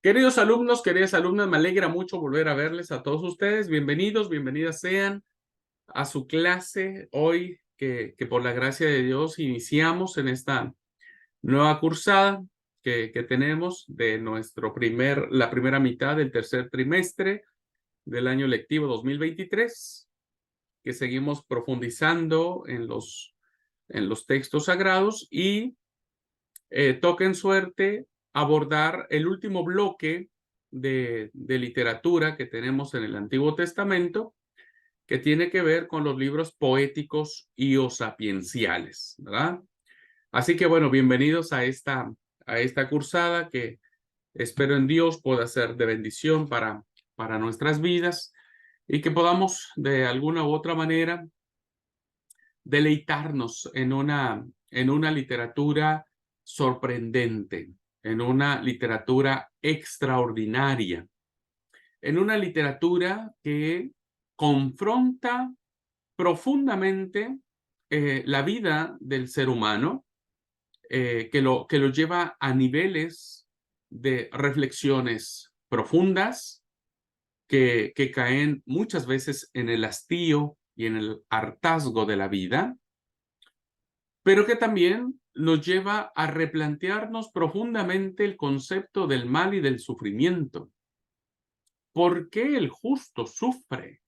Queridos alumnos, queridas alumnas, me alegra mucho volver a verles a todos ustedes. Bienvenidos, bienvenidas sean a su clase hoy que por la gracia de Dios iniciamos en esta nueva cursada que tenemos de la primera mitad del tercer trimestre del año lectivo 2023, que seguimos profundizando en los textos sagrados y toca en suerte abordar el último bloque de literatura que tenemos en el Antiguo Testamento, que tiene que ver con los libros poéticos y o sapienciales, ¿verdad? Así que bueno, bienvenidos a esta cursada que espero en Dios pueda ser de bendición para nuestras vidas y que podamos de alguna u otra manera deleitarnos en una literatura sorprendente, en una literatura extraordinaria, en una literatura que confronta profundamente la vida del ser humano, que lo lleva a niveles de reflexiones profundas que caen muchas veces en el hastío y en el hartazgo de la vida, pero que también nos lleva a replantearnos profundamente el concepto del mal y del sufrimiento. ¿Por qué el justo sufre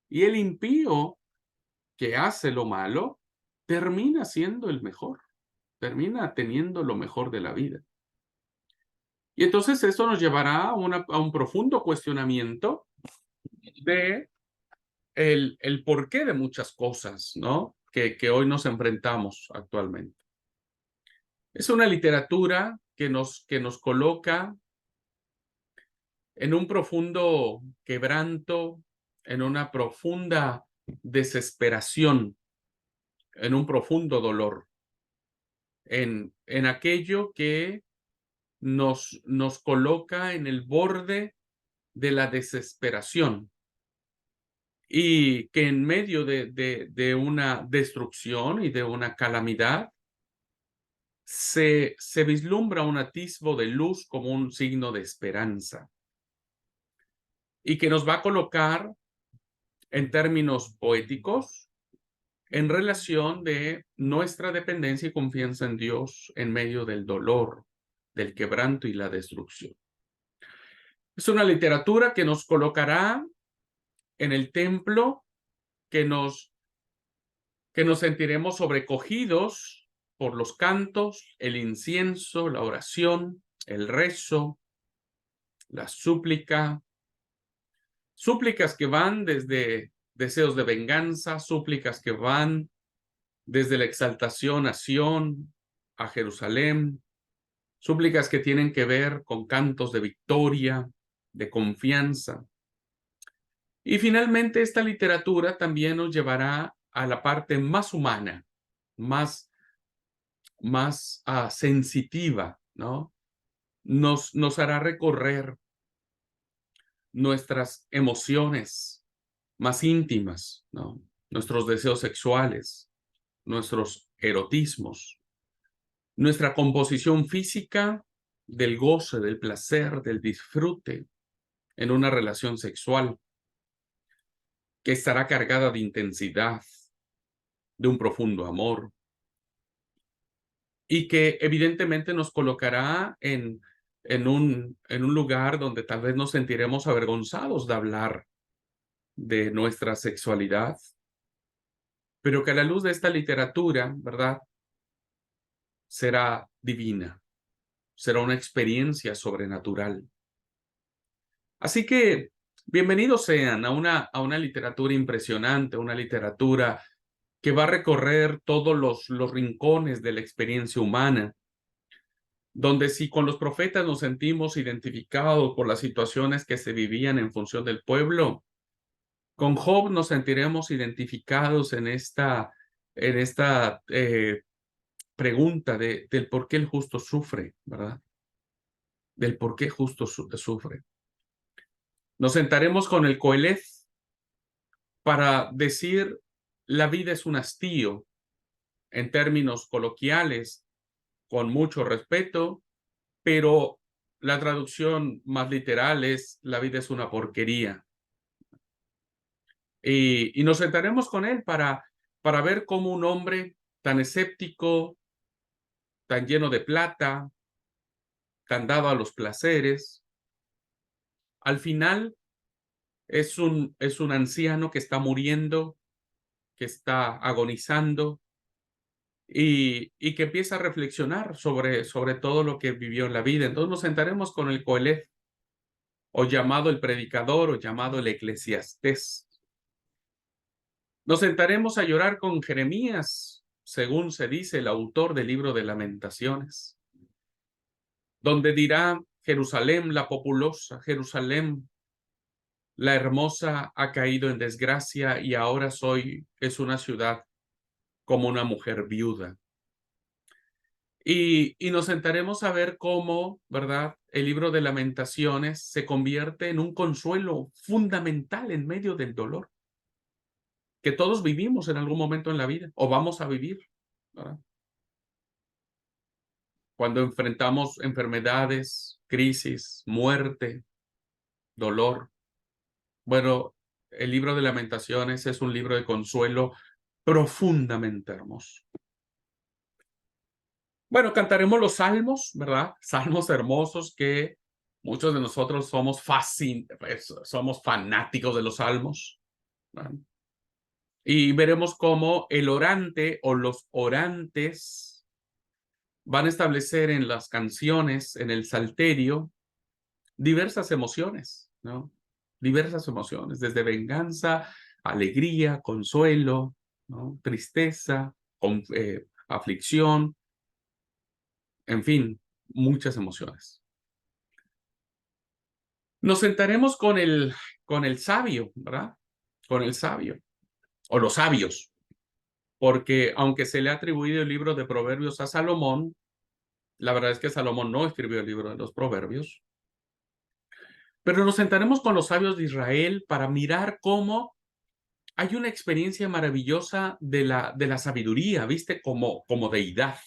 y el impío que hace lo malo termina siendo el mejor, termina teniendo lo mejor de la vida? Y entonces eso nos llevará a un profundo cuestionamiento de el porqué de muchas cosas, ¿no? Que hoy nos enfrentamos actualmente. Es una literatura que nos coloca en un profundo quebranto, en una profunda desesperación, en un profundo dolor, en aquello que nos coloca en el borde de la desesperación y que en medio de una destrucción y de una calamidad se vislumbra un atisbo de luz como un signo de esperanza y que nos va a colocar en términos poéticos en relación de nuestra dependencia y confianza en Dios en medio del dolor, del quebranto y la destrucción. Es una literatura que nos colocará en el templo, que nos sentiremos sobrecogidos por los cantos, el incienso, la oración, el rezo, la súplica, súplicas que van desde deseos de venganza, súplicas que van desde la exaltación a Sión, a Jerusalén, súplicas que tienen que ver con cantos de victoria, de confianza. Y finalmente esta literatura también nos llevará a la parte más humana, más sensitiva, ¿no? Nos hará recorrer nuestras emociones más íntimas, ¿no? Nuestros deseos sexuales, nuestros erotismos, nuestra composición física del goce, del placer, del disfrute en una relación sexual que estará cargada de intensidad, de un profundo amor y que evidentemente nos colocará en un lugar donde tal vez nos sentiremos avergonzados de hablar de nuestra sexualidad, pero que a la luz de esta literatura, ¿verdad? Será divina, será una experiencia sobrenatural. Así que bienvenidos sean a una literatura impresionante, una literatura que va a recorrer todos los rincones de la experiencia humana, donde si con los profetas nos sentimos identificados por las situaciones que se vivían en función del pueblo, con Job nos sentiremos identificados en esta pregunta del por qué el justo sufre, ¿verdad? Del por qué justo sufre. Nos sentaremos con el Coeleth para decir la vida es un hastío en términos coloquiales, con mucho respeto, pero la traducción más literal es la vida es una porquería. Y nos sentaremos con él para ver cómo un hombre tan escéptico, tan lleno de plata, tan dado a los placeres, al final es un anciano que está muriendo, que está agonizando y que empieza a reflexionar sobre todo lo que vivió en la vida. Entonces nos sentaremos con el Coelho, o llamado el predicador, o llamado el eclesiastés. Nos sentaremos a llorar con Jeremías, según se dice el autor del libro de Lamentaciones, donde dirá: Jerusalén la populosa, Jerusalén la hermosa ha caído en desgracia y ahora es una ciudad como una mujer viuda. Y nos sentaremos a ver cómo, ¿verdad?, el libro de Lamentaciones se convierte en un consuelo fundamental en medio del dolor que todos vivimos en algún momento en la vida o vamos a vivir, ¿verdad? Cuando enfrentamos enfermedades, crisis, muerte, dolor. Bueno, el libro de Lamentaciones es un libro de consuelo profundamente hermoso. Bueno, cantaremos los salmos, ¿verdad? Salmos hermosos que muchos de nosotros somos fanáticos de los salmos, ¿verdad? Y veremos cómo el orante o los orantes van a establecer en las canciones, en el salterio, diversas emociones, ¿no? Diversas emociones, desde venganza, alegría, consuelo, ¿no?, tristeza, aflicción, en fin, muchas emociones. Nos sentaremos con el sabio, ¿verdad? Con el sabio, o los sabios, porque aunque se le ha atribuido el libro de Proverbios a Salomón, la verdad es que Salomón no escribió el libro de los Proverbios. Pero nos sentaremos con los sabios de Israel para mirar cómo hay una experiencia maravillosa de la sabiduría, ¿viste? Como deidad,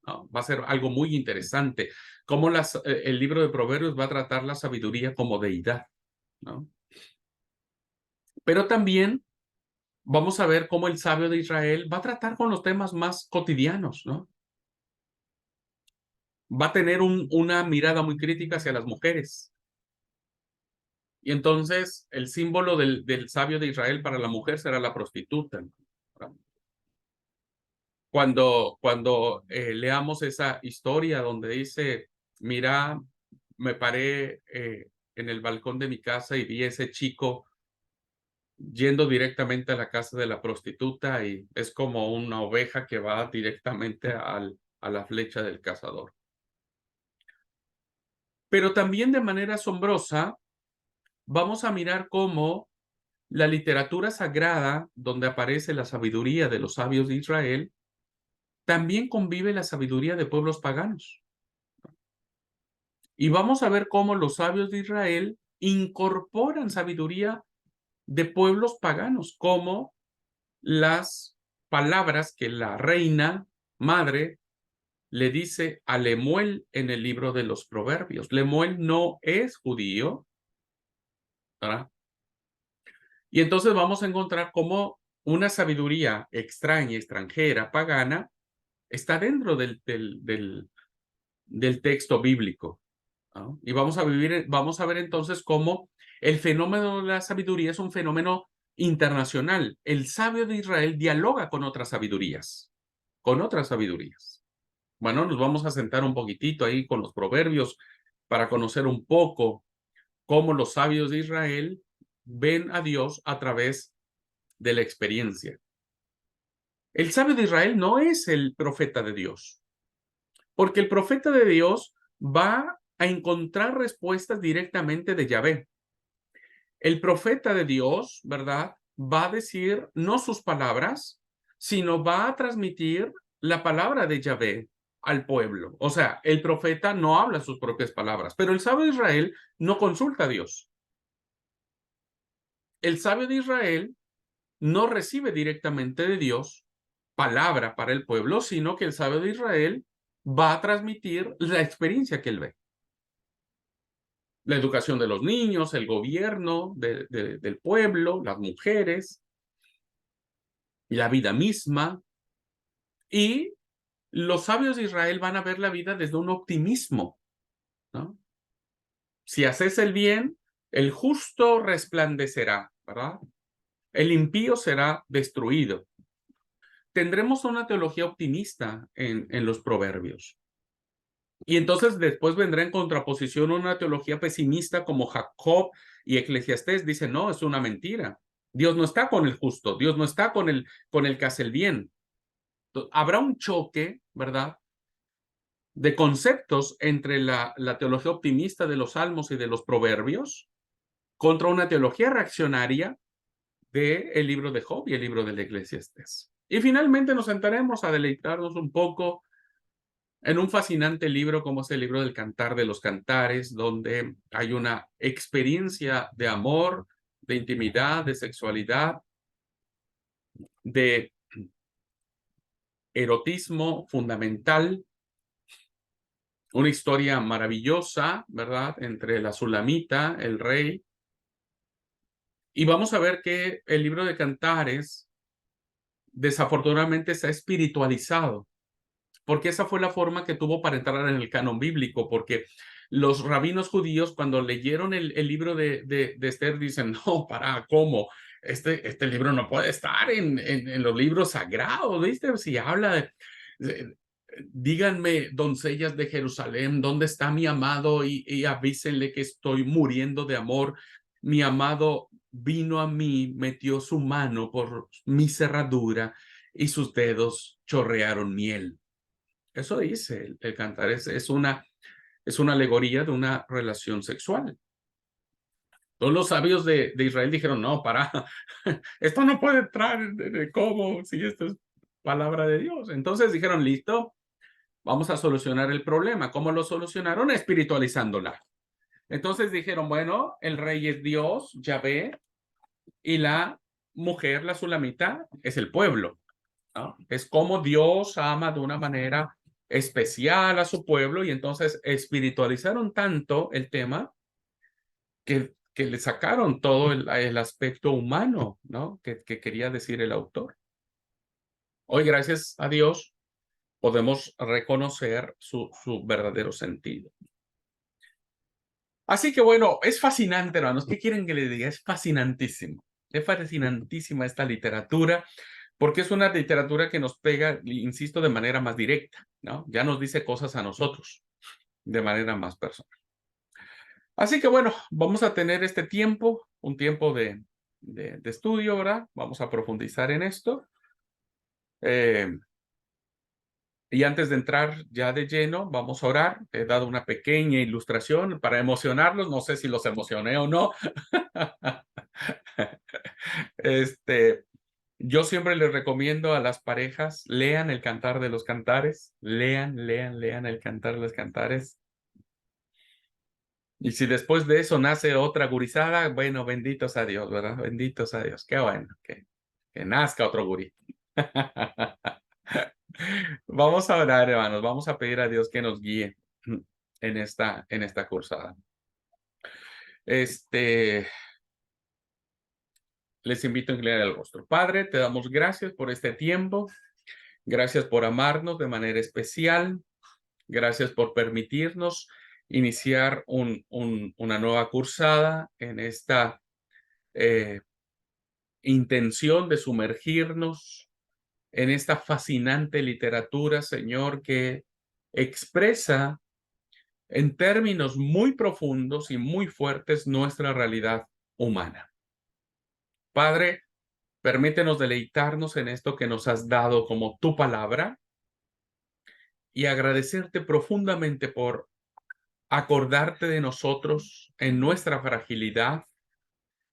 ¿no? Va a ser algo muy interesante, cómo el libro de Proverbios va a tratar la sabiduría como deidad, ¿no? Pero también vamos a ver cómo el sabio de Israel va a tratar con los temas más cotidianos, ¿no? Va a tener una mirada muy crítica hacia las mujeres. Y entonces el símbolo del sabio de Israel para la mujer será la prostituta, ¿no? Cuando leamos esa historia donde dice: mira, me paré en el balcón de mi casa y vi a ese chico yendo directamente a la casa de la prostituta, y es como una oveja que va directamente a la flecha del cazador. Pero también, de manera asombrosa, vamos a mirar cómo la literatura sagrada, donde aparece la sabiduría de los sabios de Israel, también convive la sabiduría de pueblos paganos. Y vamos a ver cómo los sabios de Israel incorporan sabiduría de pueblos paganos, como las palabras que la reina madre le dice a Lemuel en el libro de los Proverbios. Lemuel no es judío, ¿verdad? Y entonces vamos a encontrar cómo una sabiduría extraña, extranjera, pagana, está dentro del texto bíblico, ¿no? Y vamos a ver entonces cómo el fenómeno de la sabiduría es un fenómeno internacional. El sabio de Israel dialoga con otras sabidurías, con otras sabidurías. Bueno, nos vamos a sentar un poquitito ahí con los proverbios para conocer un poco cómo los sabios de Israel ven a Dios a través de la experiencia. El sabio de Israel no es el profeta de Dios, porque el profeta de Dios va a encontrar respuestas directamente de Yahvé. El profeta de Dios, ¿verdad?, va a decir no sus palabras, sino va a transmitir la palabra de Yahvé al pueblo. O sea, el profeta no habla sus propias palabras, pero el sabio de Israel no consulta a Dios. El sabio de Israel no recibe directamente de Dios palabra para el pueblo, sino que el sabio de Israel va a transmitir la experiencia que él ve. la educación de los niños, el gobierno del pueblo, las mujeres, la vida misma. Y los sabios de Israel van a ver la vida desde un optimismo, ¿no? Si haces el bien, el justo resplandecerá, ¿verdad? El impío será destruido. Tendremos una teología optimista en los proverbios. Y entonces después vendrá en contraposición una teología pesimista como Jacob y Eclesiastés. Dicen, no, es una mentira. Dios no está con el justo, Dios no está con el que hace el bien. Habrá un choque, ¿verdad?, de conceptos entre la teología optimista de los salmos y de los proverbios contra una teología reaccionaria del libro de Job y el libro del Eclesiastés. Y finalmente nos sentaremos a deleitarnos un poco en un fascinante libro como es el libro del Cantar de los Cantares, donde hay una experiencia de amor, de intimidad, de sexualidad, de erotismo fundamental, una historia maravillosa, ¿verdad?, entre la Sulamita, el rey, y vamos a ver que el libro de Cantares desafortunadamente se ha espiritualizado, porque esa fue la forma que tuvo para entrar en el canon bíblico, porque los rabinos judíos cuando leyeron el libro de Esther dicen, no, ¿cómo? Este libro no puede estar en los libros sagrados, ¿viste? Si habla de díganme, doncellas de Jerusalén, ¿dónde está mi amado? Y avísenle que estoy muriendo de amor. Mi amado vino a mí, metió su mano por mi cerradura y sus dedos chorrearon miel. Eso dice el Cantar, es una alegoría de una relación sexual. Todos los sabios de Israel dijeron, no, esto no puede entrar, ¿cómo? Si esto es palabra de Dios. Entonces dijeron, listo, vamos a solucionar el problema. ¿Cómo lo solucionaron? Espiritualizándola. Entonces dijeron, bueno, el rey es Dios, Yahvé, y la mujer, la sulamita, es el pueblo, ¿no? Es como Dios ama de una manera especial a su pueblo, y entonces espiritualizaron tanto el tema que le sacaron todo el aspecto humano, ¿no?, que quería decir el autor. Hoy, gracias a Dios, podemos reconocer su verdadero sentido. Así que bueno, es fascinante, hermanos. ¿Qué quieren que les diga? Es fascinantísimo. Es fascinantísima esta literatura, porque es una literatura que nos pega, insisto, de manera más directa, ¿no? Ya nos dice cosas a nosotros de manera más personal. Así que bueno, vamos a tener este tiempo, un tiempo de estudio, ¿verdad? Vamos a profundizar en esto. Y antes de entrar ya de lleno, vamos a orar. He dado una pequeña ilustración para emocionarlos. No sé si los emocioné o no. Yo siempre les recomiendo a las parejas, lean el Cantar de los Cantares. Lean el Cantar de los Cantares. Y si después de eso nace otra gurizada, bueno, benditos a Dios, ¿verdad? Benditos a Dios. Qué bueno, que nazca otro gurí. Vamos a orar, hermanos. Vamos a pedir a Dios que nos guíe en esta cursada. Les invito a inclinar el rostro. Padre, te damos gracias por este tiempo. Gracias por amarnos de manera especial. Gracias por permitirnos iniciar una nueva cursada en esta intención de sumergirnos en esta fascinante literatura, Señor, que expresa en términos muy profundos y muy fuertes nuestra realidad humana. Padre, permítenos deleitarnos en esto que nos has dado como tu palabra y agradecerte profundamente por acordarte de nosotros en nuestra fragilidad,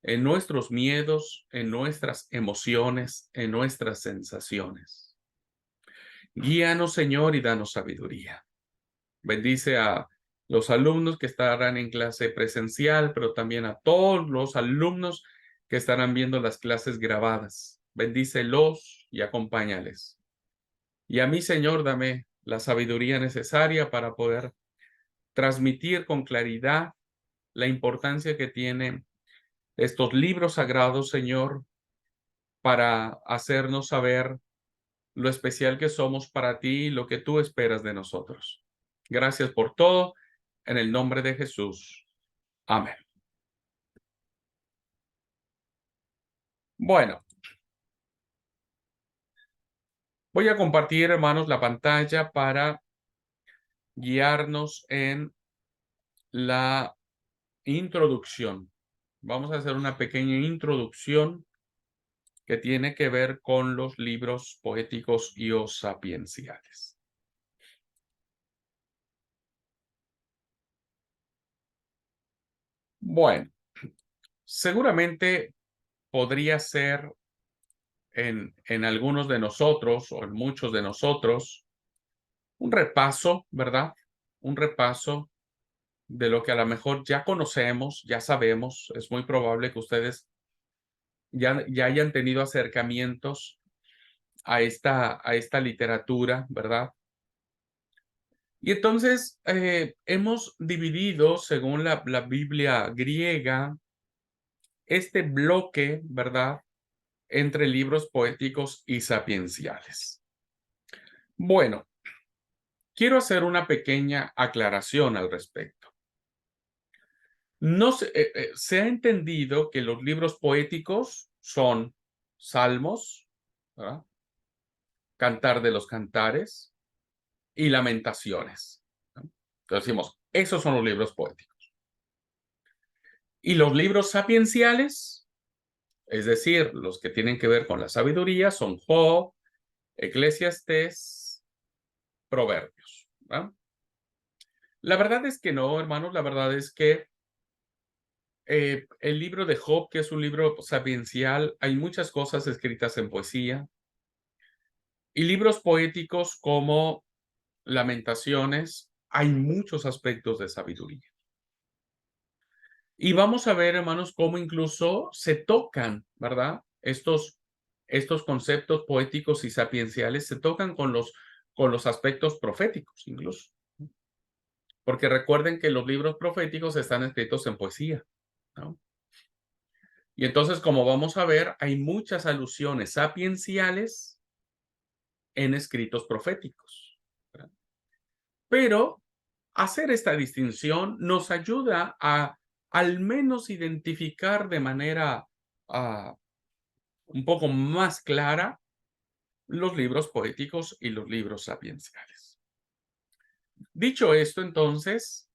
en nuestros miedos, en nuestras emociones, en nuestras sensaciones. Guíanos, Señor, y danos sabiduría. Bendice a los alumnos que estarán en clase presencial, pero también a todos los alumnos que estarán viendo las clases grabadas. Bendícelos y acompáñales. Y a mí, Señor, dame la sabiduría necesaria para poder transmitir con claridad la importancia que tienen estos libros sagrados, Señor, para hacernos saber lo especial que somos para ti y lo que tú esperas de nosotros. Gracias por todo. En el nombre de Jesús. Amén. Bueno, voy a compartir, hermanos, la pantalla para guiarnos en la introducción. Vamos a hacer una pequeña introducción que tiene que ver con los libros poéticos y o sapienciales. Bueno, seguramente podría ser en algunos de nosotros o en muchos de nosotros un repaso, ¿verdad? Un repaso de lo que a lo mejor ya conocemos, ya sabemos. Es muy probable que ustedes ya hayan tenido acercamientos a esta literatura, ¿verdad? Y entonces hemos dividido, según la Biblia griega, este bloque, ¿verdad?, entre libros poéticos y sapienciales. Bueno, quiero hacer una pequeña aclaración al respecto. No se ha entendido que los libros poéticos son Salmos, ¿verdad?, Cantar de los Cantares y Lamentaciones, ¿no? Entonces decimos, esos son los libros poéticos. Y los libros sapienciales, es decir, los que tienen que ver con la sabiduría, son Job, Eclesiastés, Proverbios, ¿verdad? La verdad es que no, hermanos, la verdad es que el libro de Job, que es un libro sapiencial, hay muchas cosas escritas en poesía, y libros poéticos como Lamentaciones, hay muchos aspectos de sabiduría. Y vamos a ver, hermanos, cómo incluso se tocan, ¿verdad? Estos conceptos poéticos y sapienciales se tocan con los aspectos proféticos, incluso. Porque recuerden que los libros proféticos están escritos en poesía, ¿no? Y entonces, como vamos a ver, hay muchas alusiones sapienciales en escritos proféticos, ¿verdad? Pero hacer esta distinción nos ayuda a al menos identificar de manera un poco más clara los libros poéticos y los libros sapienciales. Dicho esto, entonces,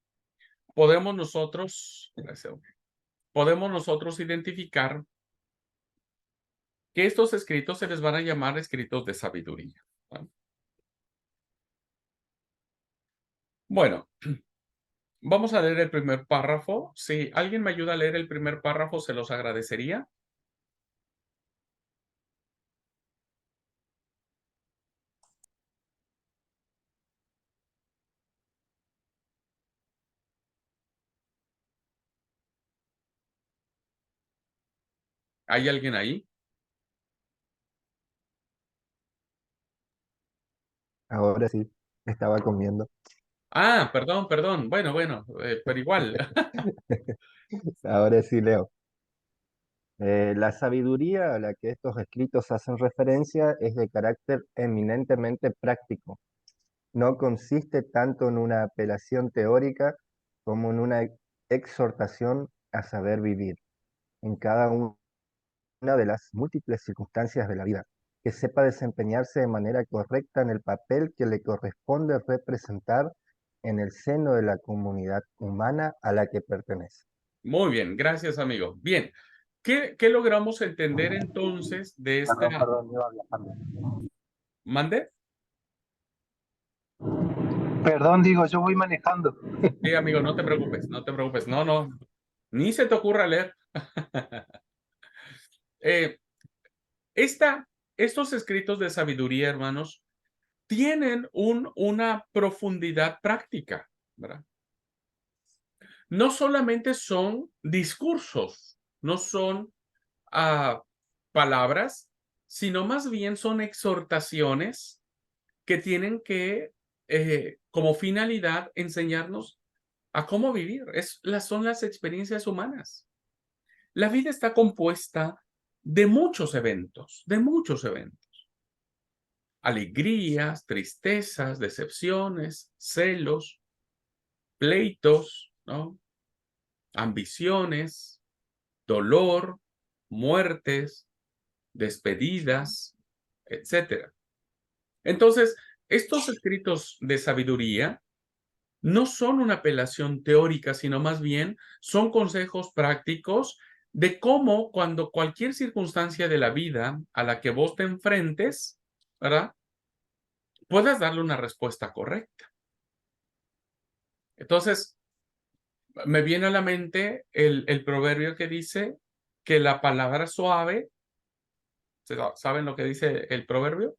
podemos nosotros identificar que estos escritos se les van a llamar escritos de sabiduría, ¿no? Bueno, vamos a leer el primer párrafo. Si alguien me ayuda a leer el primer párrafo, se los agradecería. ¿Hay alguien ahí? Ahora sí, estaba comiendo. Ah, perdón, perdón. Bueno, pero igual. Ahora sí leo. La sabiduría a la que estos escritos hacen referencia es de carácter eminentemente práctico. No consiste tanto en una apelación teórica como en una exhortación a saber vivir en cada una de las múltiples circunstancias de la vida, que sepa desempeñarse de manera correcta en el papel que le corresponde representar en el seno de la comunidad humana a la que pertenece. Muy bien, gracias, amigo. Bien, ¿qué logramos entender entonces de Perdón, esta... perdón, iba viajando. ¿Mande? Perdón, digo, yo voy manejando. Sí, amigo, no te preocupes, no te preocupes. No, no, ni se te ocurra leer. Eh, estos escritos de sabiduría, hermanos, tienen una profundidad práctica, ¿verdad? No solamente son discursos, no son palabras, sino más bien son exhortaciones que tienen que, como finalidad, enseñarnos a cómo vivir. Son las experiencias humanas. La vida está compuesta de muchos eventos, de muchos eventos. Alegrías, tristezas, decepciones, celos, pleitos, ¿no? Ambiciones, dolor, muertes, despedidas, etcétera. Entonces, estos escritos de sabiduría no son una apelación teórica, sino más bien son consejos prácticos de cómo cuando cualquier circunstancia de la vida a la que vos te enfrentes, ¿verdad? Puedas darle una respuesta correcta. Entonces, me viene a la mente el proverbio que dice que la palabra suave, ¿saben lo que dice el proverbio?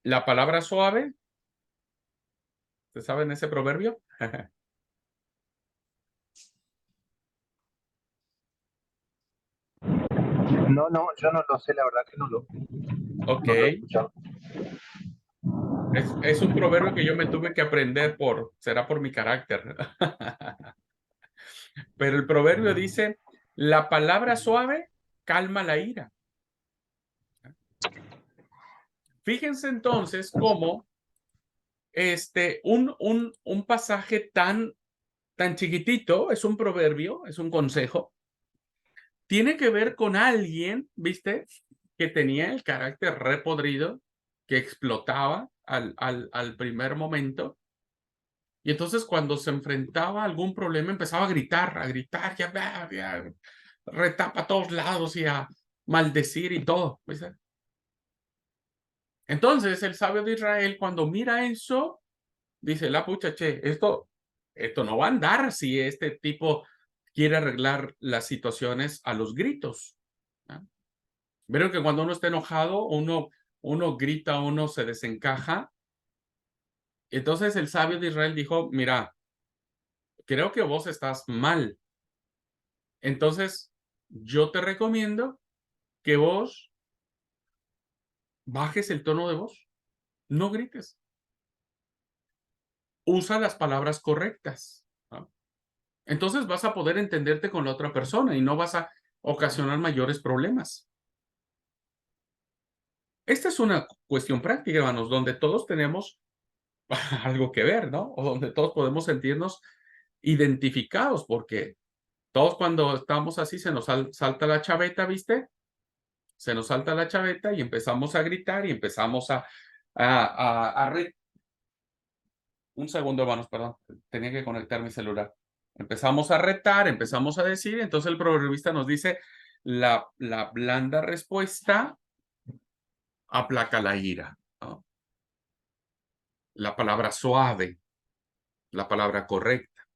La palabra suave, ¿se saben ese proverbio? No, no, yo no lo sé, la verdad que Ok, no lo he escuchado. es un proverbio que yo me tuve que aprender será por mi carácter. Pero el proverbio dice, la palabra suave calma la ira. Fíjense entonces cómo un pasaje tan chiquitito, es un proverbio, es un consejo, tiene que ver con alguien, ¿viste? Que tenía el carácter repodrido, que explotaba al primer momento. Y entonces cuando se enfrentaba a algún problema empezaba a gritar, ya, retapa a todos lados y a maldecir y todo, ¿viste? Entonces el sabio de Israel cuando mira eso, dice, la pucha, che, esto no va a andar si este tipo quiere arreglar las situaciones a los gritos. ¿No? Vieron que cuando uno está enojado, uno grita, uno se desencaja. Entonces el sabio de Israel dijo, mira, creo que vos estás mal. Entonces, yo te recomiendo que vos bajes el tono de voz, no grites. Usa las palabras correctas. ¿No? Entonces vas a poder entenderte con la otra persona y no vas a ocasionar mayores problemas. Esta es una cuestión práctica, hermanos, donde todos tenemos algo que ver, ¿no? O donde todos podemos sentirnos identificados, porque todos cuando estamos así se nos salta la chaveta, ¿viste? Se nos salta la chaveta y empezamos a gritar y empezamos un segundo, hermanos, perdón, tenía que conectar mi celular. Empezamos a retar, empezamos a decir, entonces el proverbista nos dice, la blanda respuesta aplaca la ira, ¿no? La palabra suave, la palabra correcta.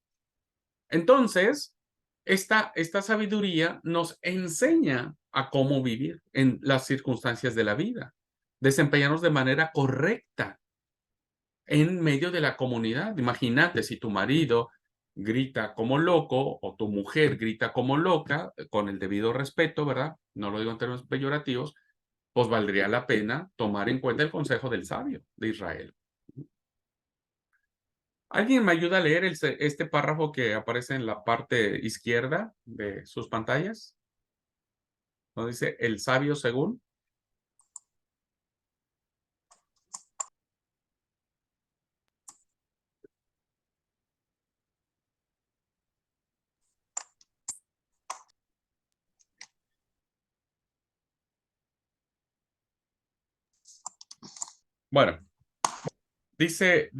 Entonces, esta sabiduría nos enseña a cómo vivir en las circunstancias de la vida, desempeñarnos de manera correcta en medio de la comunidad. Imagínate si tu marido grita como loco o tu mujer grita como loca, con el debido respeto, ¿verdad? No lo digo en términos peyorativos, pues valdría la pena tomar en cuenta el consejo del sabio de Israel. ¿Alguien me ayuda a leer este párrafo que aparece en la parte izquierda de sus pantallas? ¿No dice el sabio según? Bueno, dice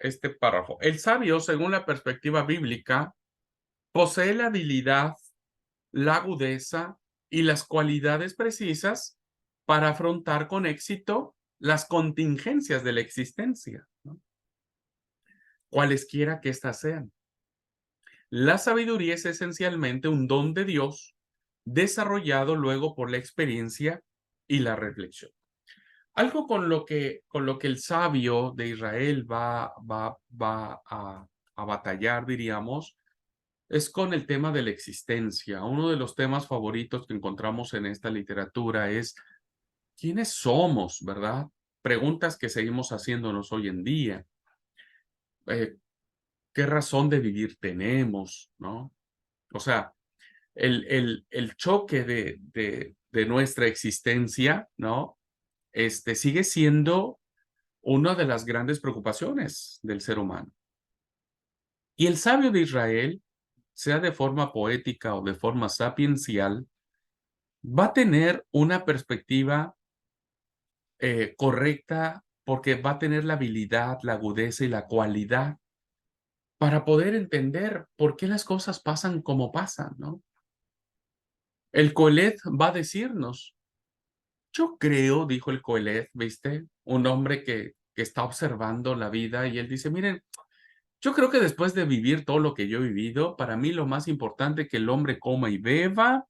este párrafo. El sabio, según la perspectiva bíblica, posee la habilidad, la agudeza y las cualidades precisas para afrontar con éxito las contingencias de la existencia, ¿no? Cualesquiera que éstas sean. La sabiduría es esencialmente un don de Dios desarrollado luego por la experiencia y la reflexión. Algo con lo que el sabio de Israel va a batallar, diríamos, es con el tema de la existencia. Uno de los temas favoritos que encontramos en esta literatura es quiénes somos, ¿verdad? preguntas que seguimos haciéndonos hoy en día. ¿Qué razón de vivir tenemos, no? O sea, el choque de nuestra existencia, ¿no? Sigue siendo una de las grandes preocupaciones del ser humano. Y el sabio de Israel, sea de forma poética o de forma sapiencial, va a tener una perspectiva correcta porque va a tener la habilidad, la agudeza y la cualidad para poder entender por qué las cosas pasan como pasan, ¿no? El Coelet va a decirnos, yo creo, dijo el Coelet, ¿viste? Un hombre que está observando la vida y él dice, miren, yo creo que después de vivir todo lo que yo he vivido, para mí lo más importante es que el hombre coma y beba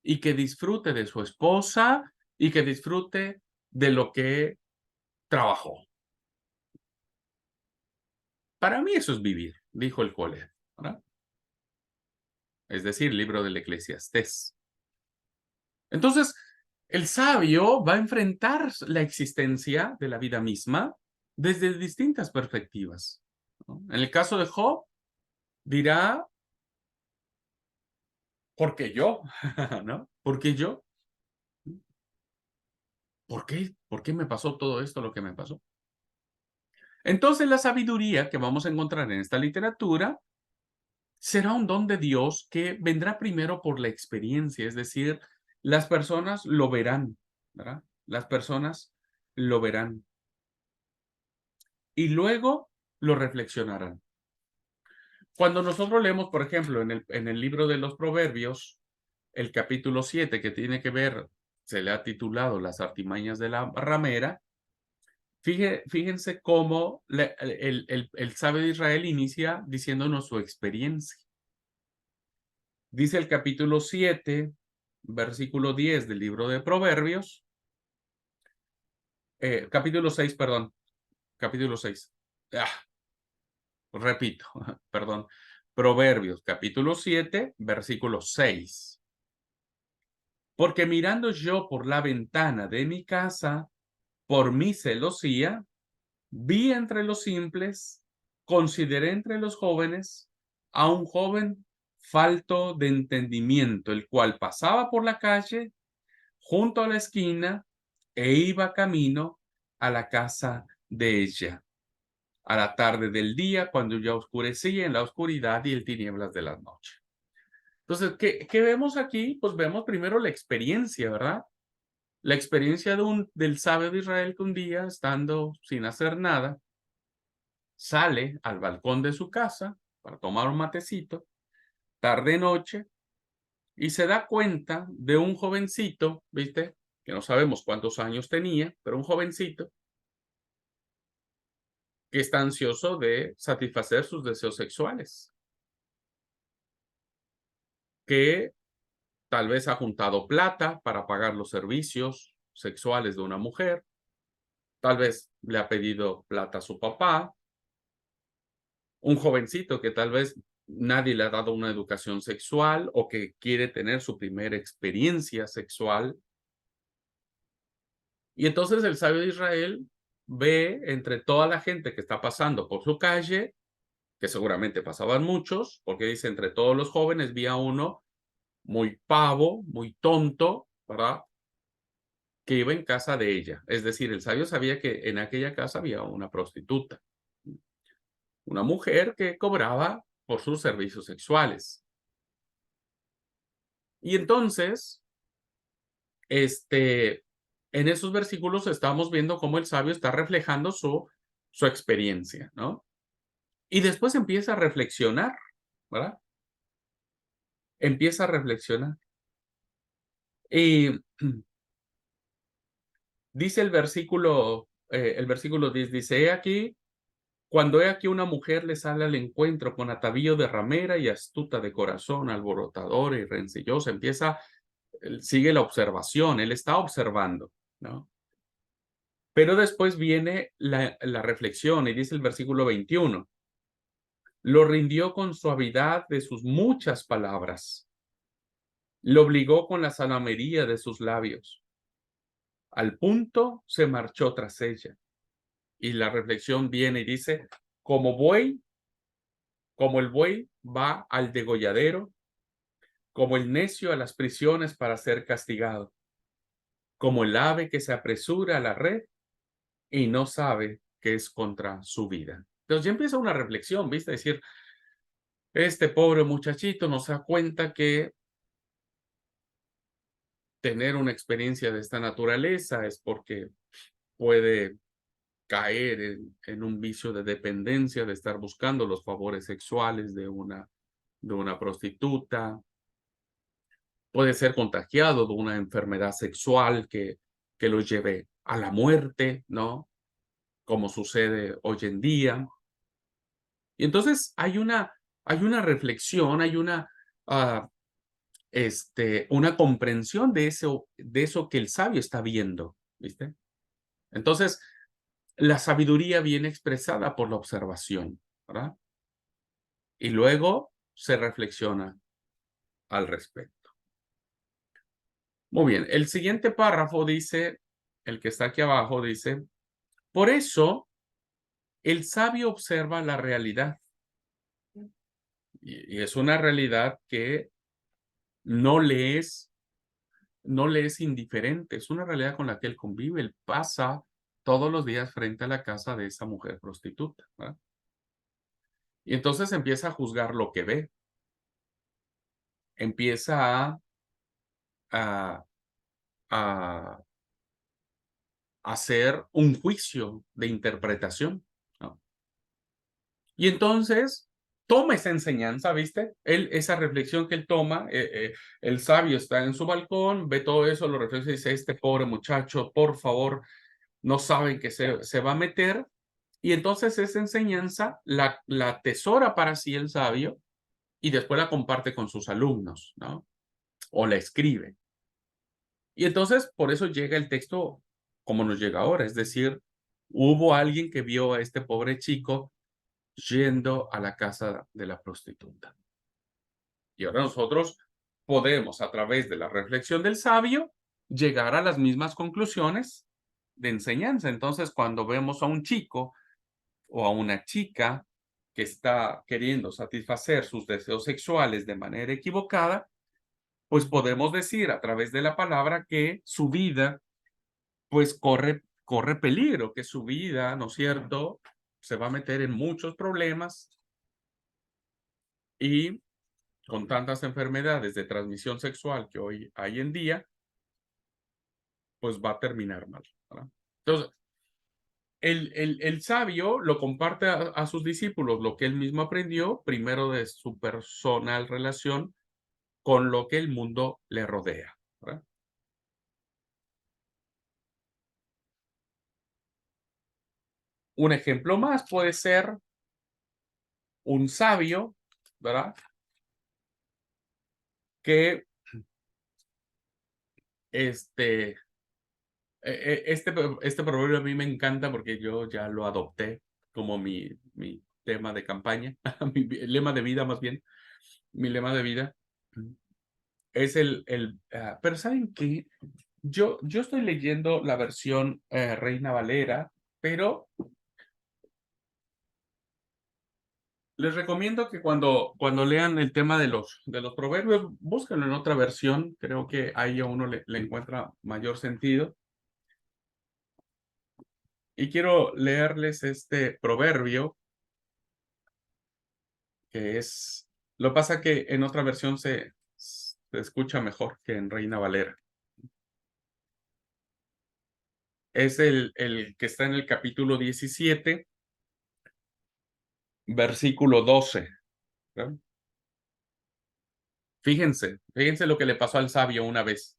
y que disfrute de su esposa y que disfrute de lo que trabajó. Para mí eso es vivir, dijo el Coelet, ¿verdad? Es decir, libro del Eclesiastés. Entonces, el sabio va a enfrentar la existencia de la vida misma desde distintas perspectivas, ¿no? En el caso de Job, dirá, ¿por qué yo? ¿No? ¿Por qué yo? ¿Por qué? ¿Por qué me pasó todo esto lo que me pasó? Entonces, la sabiduría que vamos a encontrar en esta literatura será un don de Dios que vendrá primero por la experiencia, es decir, las personas lo verán, ¿verdad? Las personas lo verán y luego lo reflexionarán. Cuando nosotros leemos, por ejemplo, en el libro de los Proverbios, el capítulo 7, que tiene que ver, se le ha titulado Las artimañas de la ramera, fíjense cómo el sabio de Israel inicia diciéndonos su experiencia. Dice el capítulo 7, versículo 10 del libro de Proverbios, capítulo 6, perdón, capítulo 6. Repito, perdón. Proverbios, capítulo 7, versículo 6. Porque mirando yo por la ventana de mi casa, por mi celosía, vi entre los simples, consideré entre los jóvenes a un joven falto de entendimiento, el cual pasaba por la calle, junto a la esquina, e iba camino a la casa de ella, a la tarde del día, cuando ya oscurecía en la oscuridad y el tinieblas de la noche. Entonces, ¿qué vemos aquí? Pues vemos primero la experiencia, ¿verdad? La experiencia del sabio de Israel que un día, estando sin hacer nada, sale al balcón de su casa para tomar un matecito, tarde noche, y se da cuenta de un jovencito, ¿viste? Que no sabemos cuántos años tenía, pero un jovencito que está ansioso de satisfacer sus deseos sexuales, que tal vez ha juntado plata para pagar los servicios sexuales de una mujer, tal vez le ha pedido plata a su papá, un jovencito que tal vez nadie le ha dado una educación sexual o que quiere tener su primera experiencia sexual. Y entonces el sabio de Israel ve entre toda la gente que está pasando por su calle, que seguramente pasaban muchos, porque dice, entre todos los jóvenes vi a uno muy pavo, muy tonto, ¿verdad? Que iba en casa de ella. Es decir, el sabio sabía que en aquella casa había una prostituta, una mujer que cobraba por sus servicios sexuales. Y entonces, en esos versículos estamos viendo cómo el sabio está reflejando su experiencia, ¿no? Y después empieza a reflexionar, ¿verdad? Empieza a reflexionar. Y dice el versículo 10, dice, he aquí, cuando he aquí una mujer le sale al encuentro con atavío de ramera y astuta de corazón, alborotadora y rencillosa, sigue la observación, él está observando, ¿no? Pero después viene la reflexión y dice el versículo 21, lo rindió con suavidad de sus muchas palabras, lo obligó con la salamería de sus labios. Al punto se marchó tras ella. Y la reflexión viene y dice, como el buey va al degolladero, como el necio a las prisiones para ser castigado, como el ave que se apresura a la red y no sabe que es contra su vida. Entonces ya empieza una reflexión, ¿viste? Es decir, este pobre muchachito no se da cuenta que tener una experiencia de esta naturaleza es porque puede caer en un vicio de dependencia, de estar buscando los favores sexuales de una prostituta, puede ser contagiado de una enfermedad sexual que lo lleve a la muerte, ¿no? Como sucede hoy en día. Y entonces hay una reflexión, hay ah, una comprensión de eso que el sabio está viendo, ¿viste? Entonces, la sabiduría viene expresada por la observación, ¿verdad? Y luego se reflexiona al respecto. Muy bien, el siguiente párrafo dice, el que está aquí abajo dice, por eso el sabio observa la realidad. Y es una realidad que no le es, no le es indiferente, es una realidad con la que él convive. Él pasa todos los días frente a la casa de esa mujer prostituta, ¿verdad? Y entonces empieza a juzgar lo que ve, empieza a, a hacer un juicio de interpretación, ¿no? Y entonces toma esa enseñanza, ¿viste? Esa reflexión que él toma, el sabio está en su balcón, ve todo eso, lo reflexiona y dice, este pobre muchacho, por favor, no saben que se va a meter. Y entonces esa enseñanza la atesora para sí el sabio y después la comparte con sus alumnos, ¿no? O la escribe. Y entonces por eso llega el texto como nos llega ahora, es decir, hubo alguien que vio a este pobre chico yendo a la casa de la prostituta. Y ahora nosotros podemos, a través de la reflexión del sabio, llegar a las mismas conclusiones de enseñanza. Entonces, cuando vemos a un chico o a una chica que está queriendo satisfacer sus deseos sexuales de manera equivocada, pues podemos decir a través de la palabra que su vida, pues corre peligro, que su vida, ¿no es cierto?, se va a meter en muchos problemas y con tantas enfermedades de transmisión sexual que hoy hay en día, pues va a terminar mal, ¿verdad? Entonces, el sabio lo comparte a sus discípulos, lo que él mismo aprendió, primero de su personal relación con lo que el mundo le rodea, ¿verdad? Un ejemplo más puede ser un sabio, ¿verdad? Que este, este proverbio a mí me encanta porque yo ya lo adopté como mi tema de campaña, mi lema de vida más bien, mi lema de vida es pero ¿saben qué? Yo estoy leyendo la versión Reina Valera, pero les recomiendo que cuando lean el tema de los proverbios, búsquenlo en otra versión, creo que ahí a uno le encuentra mayor sentido. Y quiero leerles este proverbio que es, lo pasa que en otra versión se escucha mejor que en Reina Valera. Es el que está en el capítulo 17, versículo 12. ¿Verdad? Fíjense lo que le pasó al sabio una vez.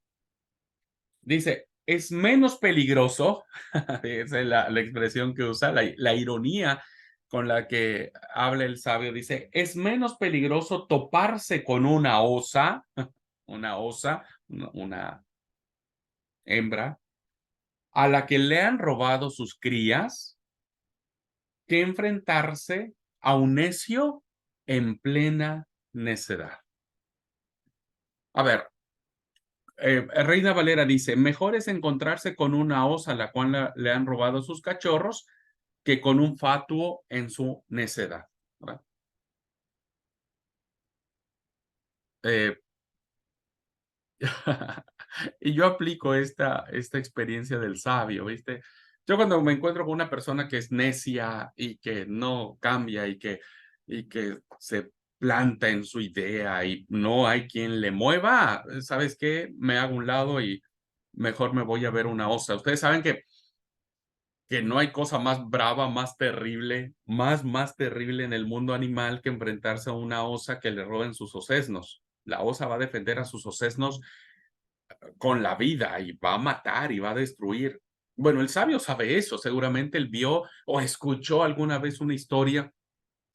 Dice, es menos peligroso, esa es la expresión que usa, la ironía con la que habla el sabio, dice, es menos peligroso toparse con una osa, una hembra, a la que le han robado sus crías, que enfrentarse a un necio en plena necedad. A ver, Reina Valera dice, mejor es encontrarse con una osa a la cual le han robado sus cachorros que con un fatuo en su necedad, ¿verdad? Eh, y yo aplico esta experiencia del sabio, ¿viste? Yo cuando me encuentro con una persona que es necia y que no cambia y que se planta en su idea y no hay quien le mueva, ¿sabes qué? Me hago a un lado y mejor me voy a ver una osa. Ustedes saben que no hay cosa más brava, más terrible, más terrible en el mundo animal que enfrentarse a una osa que le roben sus osesnos. La osa va a defender a sus osesnos con la vida y va a matar y va a destruir. Bueno, el sabio sabe eso, seguramente él vio o escuchó alguna vez una historia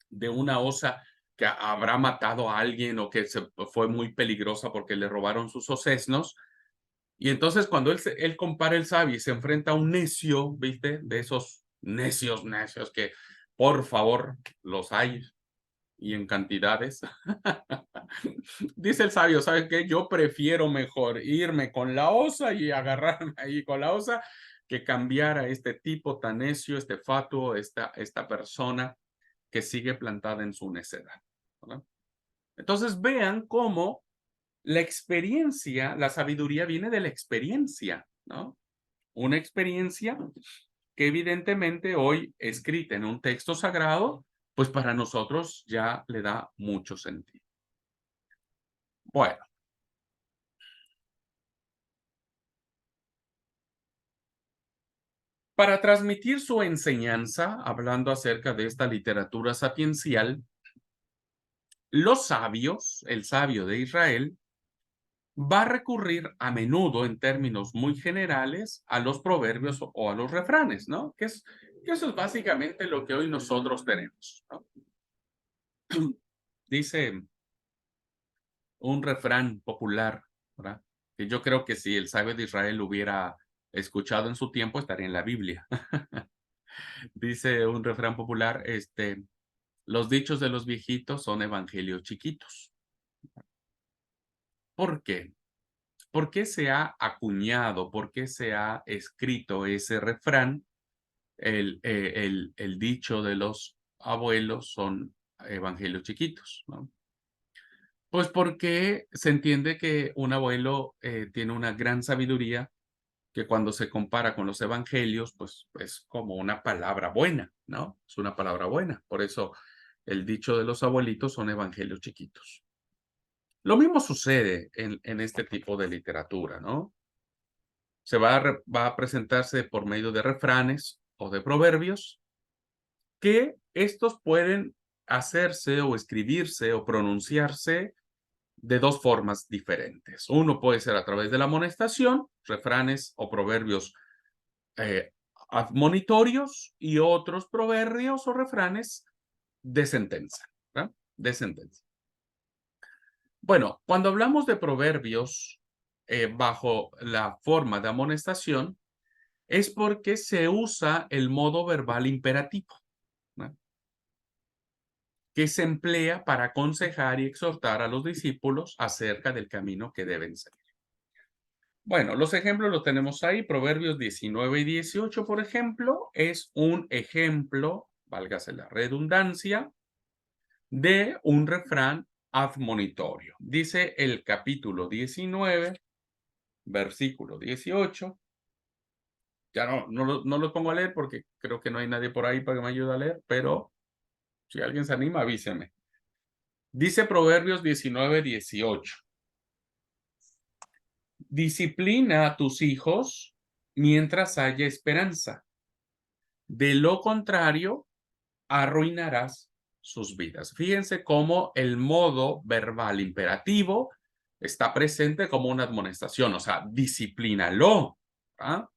de una osa que habrá matado a alguien o que fue muy peligrosa porque le robaron sus osesnos. Y entonces cuando él compara el sabio y se enfrenta a un necio, ¿viste? De esos necios que por favor los hay y en cantidades. Dice el sabio, ¿sabes qué? Yo prefiero mejor irme con la osa y agarrarme ahí con la osa que cambiar a este tipo tan necio, este fatuo, esta persona que sigue plantada en su necedad, ¿verdad? Entonces vean cómo la experiencia, la sabiduría viene de la experiencia, ¿no? Una experiencia que evidentemente hoy escrita en un texto sagrado, pues para nosotros ya le da mucho sentido. Bueno, para transmitir su enseñanza, hablando acerca de esta literatura sapiencial, los sabios, el sabio de Israel, va a recurrir a menudo en términos muy generales a los proverbios o a los refranes, ¿no? Que eso es básicamente lo que hoy nosotros tenemos, ¿no? Dice un refrán popular, ¿verdad? Que yo creo que si el sabio de Israel lo hubiera escuchado en su tiempo, estaría en la Biblia. Dice un refrán popular, los dichos de los viejitos son evangelios chiquitos. ¿Por qué? ¿Por qué se ha acuñado, por qué se ha escrito ese refrán? El dicho de los abuelos son evangelios chiquitos, ¿no? Pues porque se entiende que un abuelo tiene una gran sabiduría que cuando se compara con los evangelios, pues es como una palabra buena, ¿no? Es una palabra buena. Por eso el dicho de los abuelitos son evangelios chiquitos. Lo mismo sucede en este tipo de literatura, ¿no? Va a presentarse por medio de refranes o de proverbios que estos pueden hacerse o escribirse o pronunciarse de dos formas diferentes. Uno puede ser a través de la amonestación, refranes o proverbios eh, admonitorios y otros proverbios o refranes de sentencia, ¿verdad? De sentencia. Bueno, cuando hablamos de proverbios bajo la forma de amonestación, es porque se usa el modo verbal imperativo, ¿no? Que se emplea para aconsejar y exhortar a los discípulos acerca del camino que deben seguir. Bueno, los ejemplos los tenemos ahí. Proverbios 19 y 18, por ejemplo, es un ejemplo, válgase la redundancia, de un refrán admonitorio. Dice el capítulo 19, versículo 18. Ya no lo pongo a leer porque creo que no hay nadie por ahí para que me ayude a leer, pero si alguien se anima, avíseme. Dice Proverbios 19, 18. Disciplina a tus hijos mientras haya esperanza. De lo contrario, arruinarás sus vidas. Fíjense cómo el modo verbal imperativo está presente como una admonestación, o sea, disciplínalo. ¿Ah?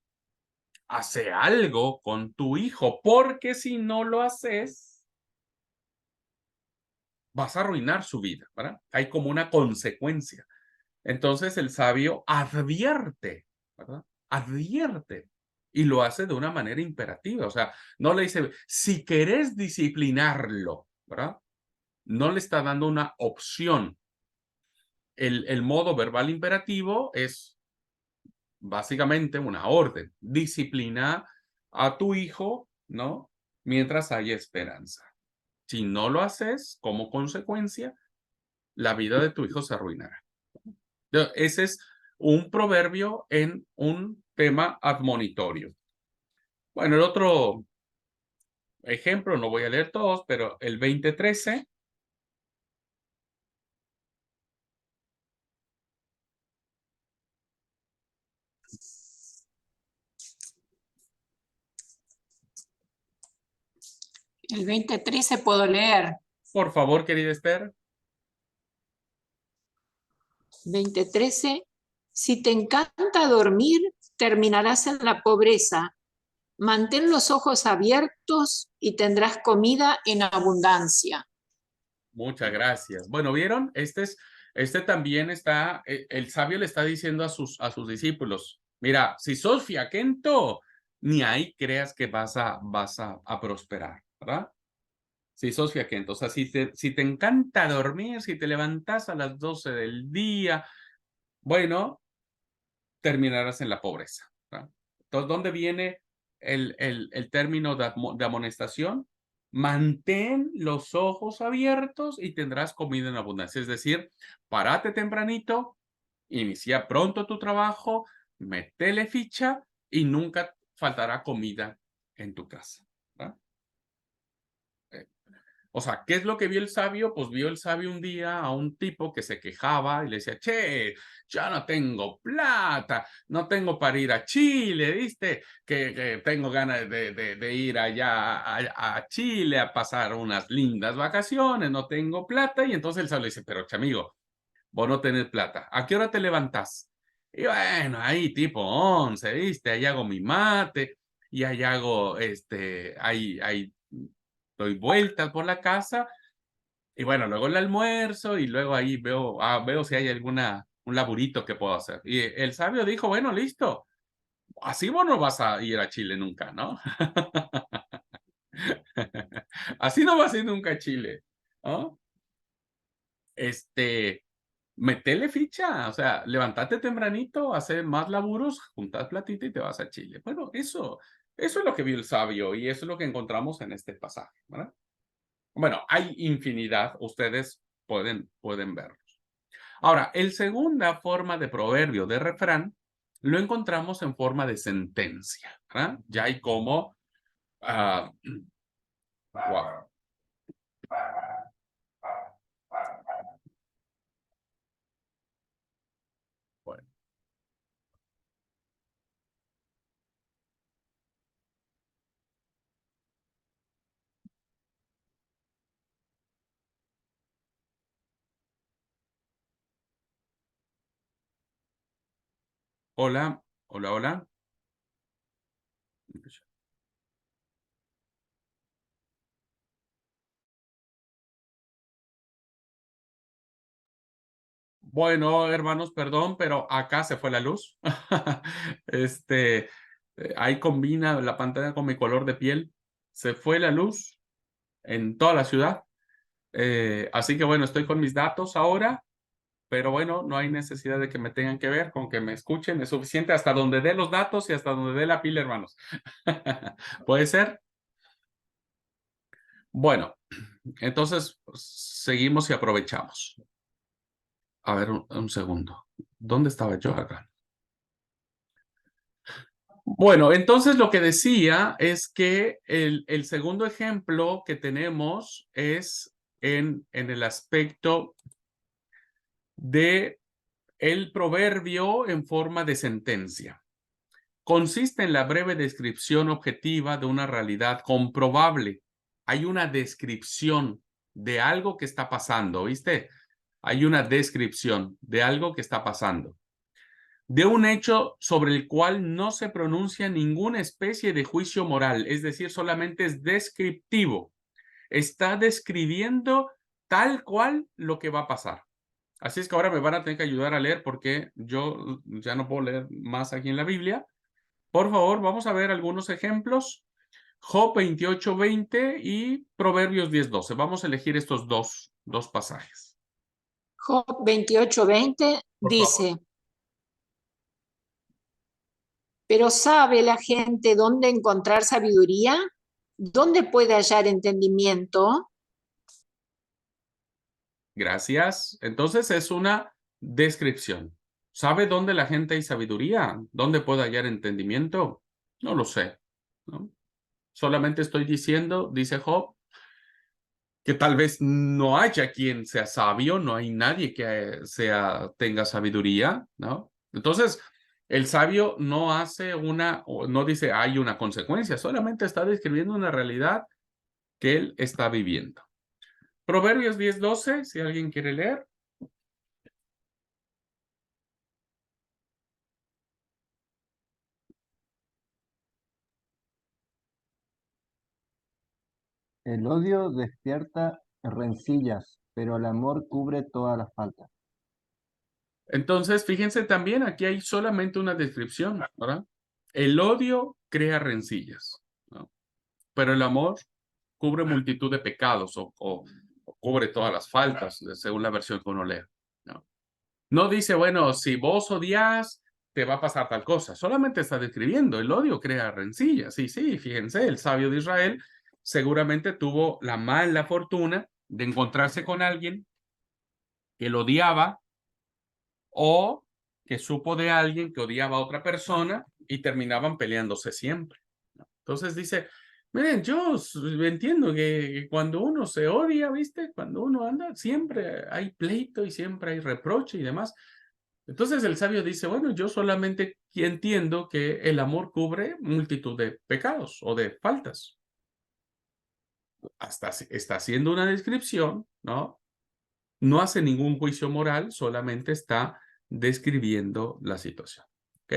Hace algo con tu hijo, porque si no lo haces, vas a arruinar su vida, ¿verdad? Hay como una consecuencia. Entonces el sabio advierte, ¿verdad? Advierte. Y lo hace de una manera imperativa. O sea, no le dice, si querés disciplinarlo, ¿verdad? No le está dando una opción. El modo verbal imperativo es básicamente una orden. Disciplina a tu hijo, ¿no? Mientras haya esperanza. Si no lo haces, como consecuencia, la vida de tu hijo se arruinará. Ese es un proverbio en un tema admonitorio. Bueno, el otro ejemplo, no voy a leer todos, pero el 20:13. El 20:13 puedo leer. Por favor, querida Esther. 20:13. Si te encanta dormir, terminarás en la pobreza. Mantén los ojos abiertos y tendrás comida en abundancia. Muchas gracias. Bueno, ¿vieron? Este también está, el sabio le está diciendo a sus discípulos, mira, si sos fiaquento, ni ahí creas que vas a prosperar, ¿verdad? Si sos fiaquento, o sea, si te encanta dormir, si te levantas a las 12 del día, bueno, terminarás en la pobreza, ¿verdad? Entonces, ¿dónde viene el término de amonestación? Mantén los ojos abiertos y tendrás comida en abundancia. Es decir, párate tempranito, inicia pronto tu trabajo, métele ficha y nunca faltará comida en tu casa, ¿verdad? O sea, ¿qué es lo que vio el sabio? Pues vio el sabio un día a un tipo que se quejaba y le decía, che, ya no tengo plata, no tengo para ir a Chile, ¿viste? Que tengo ganas de ir allá a Chile a pasar unas lindas vacaciones, no tengo plata. Y entonces el sabio le dice, pero chamigo, vos no tenés plata, ¿a qué hora te levantás? Y bueno, ahí tipo 11, ¿viste? Ahí hago mi mate y ahí hago, ahí doy vueltas por la casa y bueno, luego el almuerzo y luego ahí veo si hay un laburito que puedo hacer. Y el sabio dijo, bueno, listo, así vos no vas a ir a Chile nunca, ¿no? Así no vas a ir nunca a Chile, ¿no? Metele ficha, o sea, levantate tempranito, hacer más laburos, juntas platita y te vas a Chile. Bueno, eso es lo que vio el sabio y eso es lo que encontramos en este pasaje, ¿verdad? Bueno, hay infinidad, ustedes pueden verlos. Ahora, el segunda forma de proverbio, de refrán, lo encontramos en forma de sentencia, ¿verdad? Ya hay como, wow. Bueno. Hola, hola, hola. Bueno, hermanos, perdón, pero acá se fue la luz. Ahí combina la pantalla con mi color de piel. Se fue la luz en toda la ciudad. Así que bueno, estoy con mis datos ahora, pero bueno, no hay necesidad de que me tengan que ver, con que me escuchen, es suficiente hasta donde dé los datos y hasta donde dé la pila, hermanos. ¿Puede ser? Bueno, entonces seguimos y aprovechamos. A ver, un segundo. ¿Dónde estaba yo acá? Bueno, entonces lo que decía es que el segundo ejemplo que tenemos es en el aspecto de el proverbio en forma de sentencia. Consiste en la breve descripción objetiva de una realidad comprobable. Hay una descripción de algo que está pasando, ¿viste? Hay una descripción de algo que está pasando. De un hecho sobre el cual no se pronuncia ninguna especie de juicio moral, es decir, solamente es descriptivo. Está describiendo tal cual lo que va a pasar. Así es que ahora me van a tener que ayudar a leer porque yo ya no puedo leer más aquí en la Biblia. Por favor, vamos a ver algunos ejemplos. Job 28:20 y Proverbios 10:12. Vamos a elegir estos dos pasajes. Job 28:20 dice, Pero ¿sabe la gente dónde encontrar sabiduría? ¿Dónde puede hallar entendimiento? Gracias. Entonces es una descripción. ¿Sabe dónde la gente hay sabiduría? ¿Dónde puede hallar entendimiento? No lo sé, ¿no? Solamente estoy diciendo, dice Job, que tal vez no haya quien sea sabio, no hay nadie que tenga sabiduría, ¿no? Entonces, el sabio no hace no dice hay una consecuencia, solamente está describiendo una realidad que él está viviendo. Proverbios 10:12, si alguien quiere leer. El odio despierta rencillas, pero el amor cubre todas las faltas. Entonces, fíjense también, aquí hay solamente una descripción, ¿verdad? El odio crea rencillas, ¿no? Pero el amor cubre multitud de pecados o cubre todas las faltas, según la versión que uno lea, ¿no? No dice, bueno, si vos odias, te va a pasar tal cosa. Solamente está describiendo, el odio crea rencillas. Sí, sí, fíjense, el sabio de Israel seguramente tuvo la mala fortuna de encontrarse con alguien que lo odiaba o que supo de alguien que odiaba a otra persona y terminaban peleándose siempre. Entonces dice, miren, yo entiendo que cuando uno se odia, ¿viste? Cuando uno anda, siempre hay pleito y siempre hay reproche y demás. Entonces el sabio dice, bueno, yo solamente entiendo que el amor cubre multitud de pecados o de faltas. Hasta está haciendo una descripción, ¿no? No hace ningún juicio moral, solamente está describiendo la situación. ¿Ok?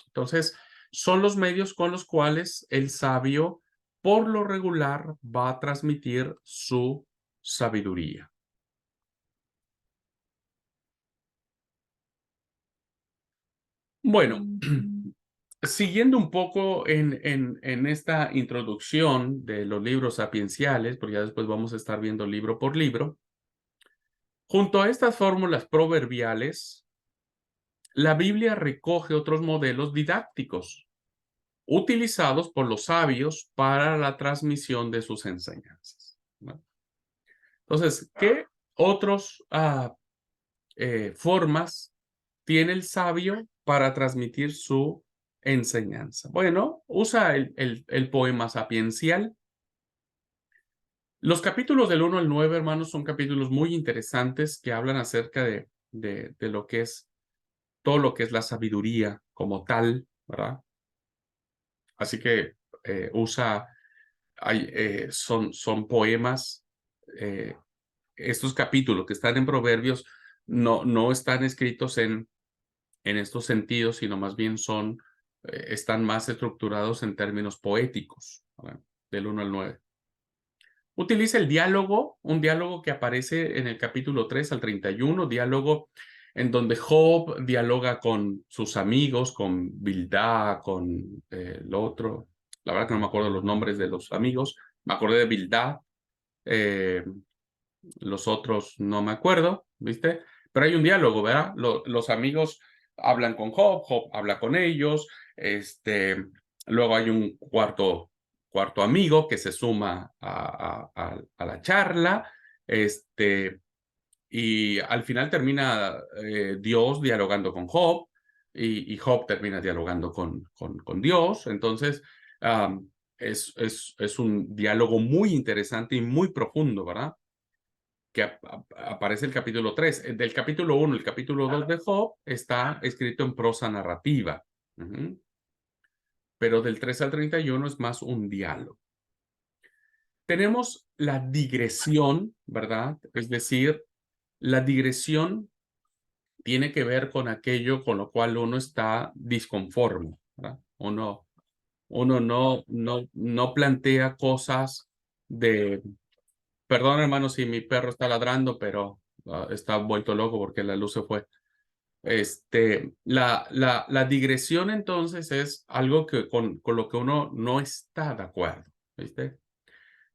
Entonces, son los medios con los cuales el sabio, por lo regular, va a transmitir su sabiduría. Bueno, siguiendo un poco en esta introducción de los libros sapienciales, porque ya después vamos a estar viendo libro por libro, junto a estas fórmulas proverbiales, la Biblia recoge otros modelos didácticos utilizados por los sabios para la transmisión de sus enseñanzas, ¿no? Entonces, ¿qué otras formas tiene el sabio para transmitir su enseñanza? Bueno, usa el poema sapiencial. Los capítulos del 1 al 9, hermanos, son capítulos muy interesantes que hablan acerca de lo que es todo lo que es la sabiduría como tal, ¿verdad? Así que son poemas. Estos capítulos que están en Proverbios no están escritos en estos sentidos, sino más bien están más estructurados en términos poéticos, ¿verdad? Del 1 al 9. Utiliza el diálogo, un diálogo que aparece en el capítulo 3 al 31, diálogo en donde Job dialoga con sus amigos, con Bildad, con el otro. La verdad que no me acuerdo los nombres de los amigos. Me acordé de Bildad. Los otros no me acuerdo, ¿viste? Pero hay un diálogo, ¿verdad? Los amigos hablan con Job, Job habla con ellos. Luego hay un cuarto amigo que se suma a la charla. Y al final termina Dios dialogando con Job y Job termina dialogando con Dios. Entonces, es un diálogo muy interesante y muy profundo, ¿verdad? Que aparece el capítulo 3. Del capítulo 1, el capítulo 2 de Job está escrito en prosa narrativa. Pero del 3 al 31 es más un diálogo. Tenemos la digresión, ¿verdad? Es decir, la digresión tiene que ver con aquello con lo cual uno está disconforme, ¿verdad? Uno no plantea cosas de... Perdón, hermano, si mi perro está ladrando, pero está vuelto loco porque la luz se fue. La digresión entonces es algo que con lo que uno no está de acuerdo, ¿viste?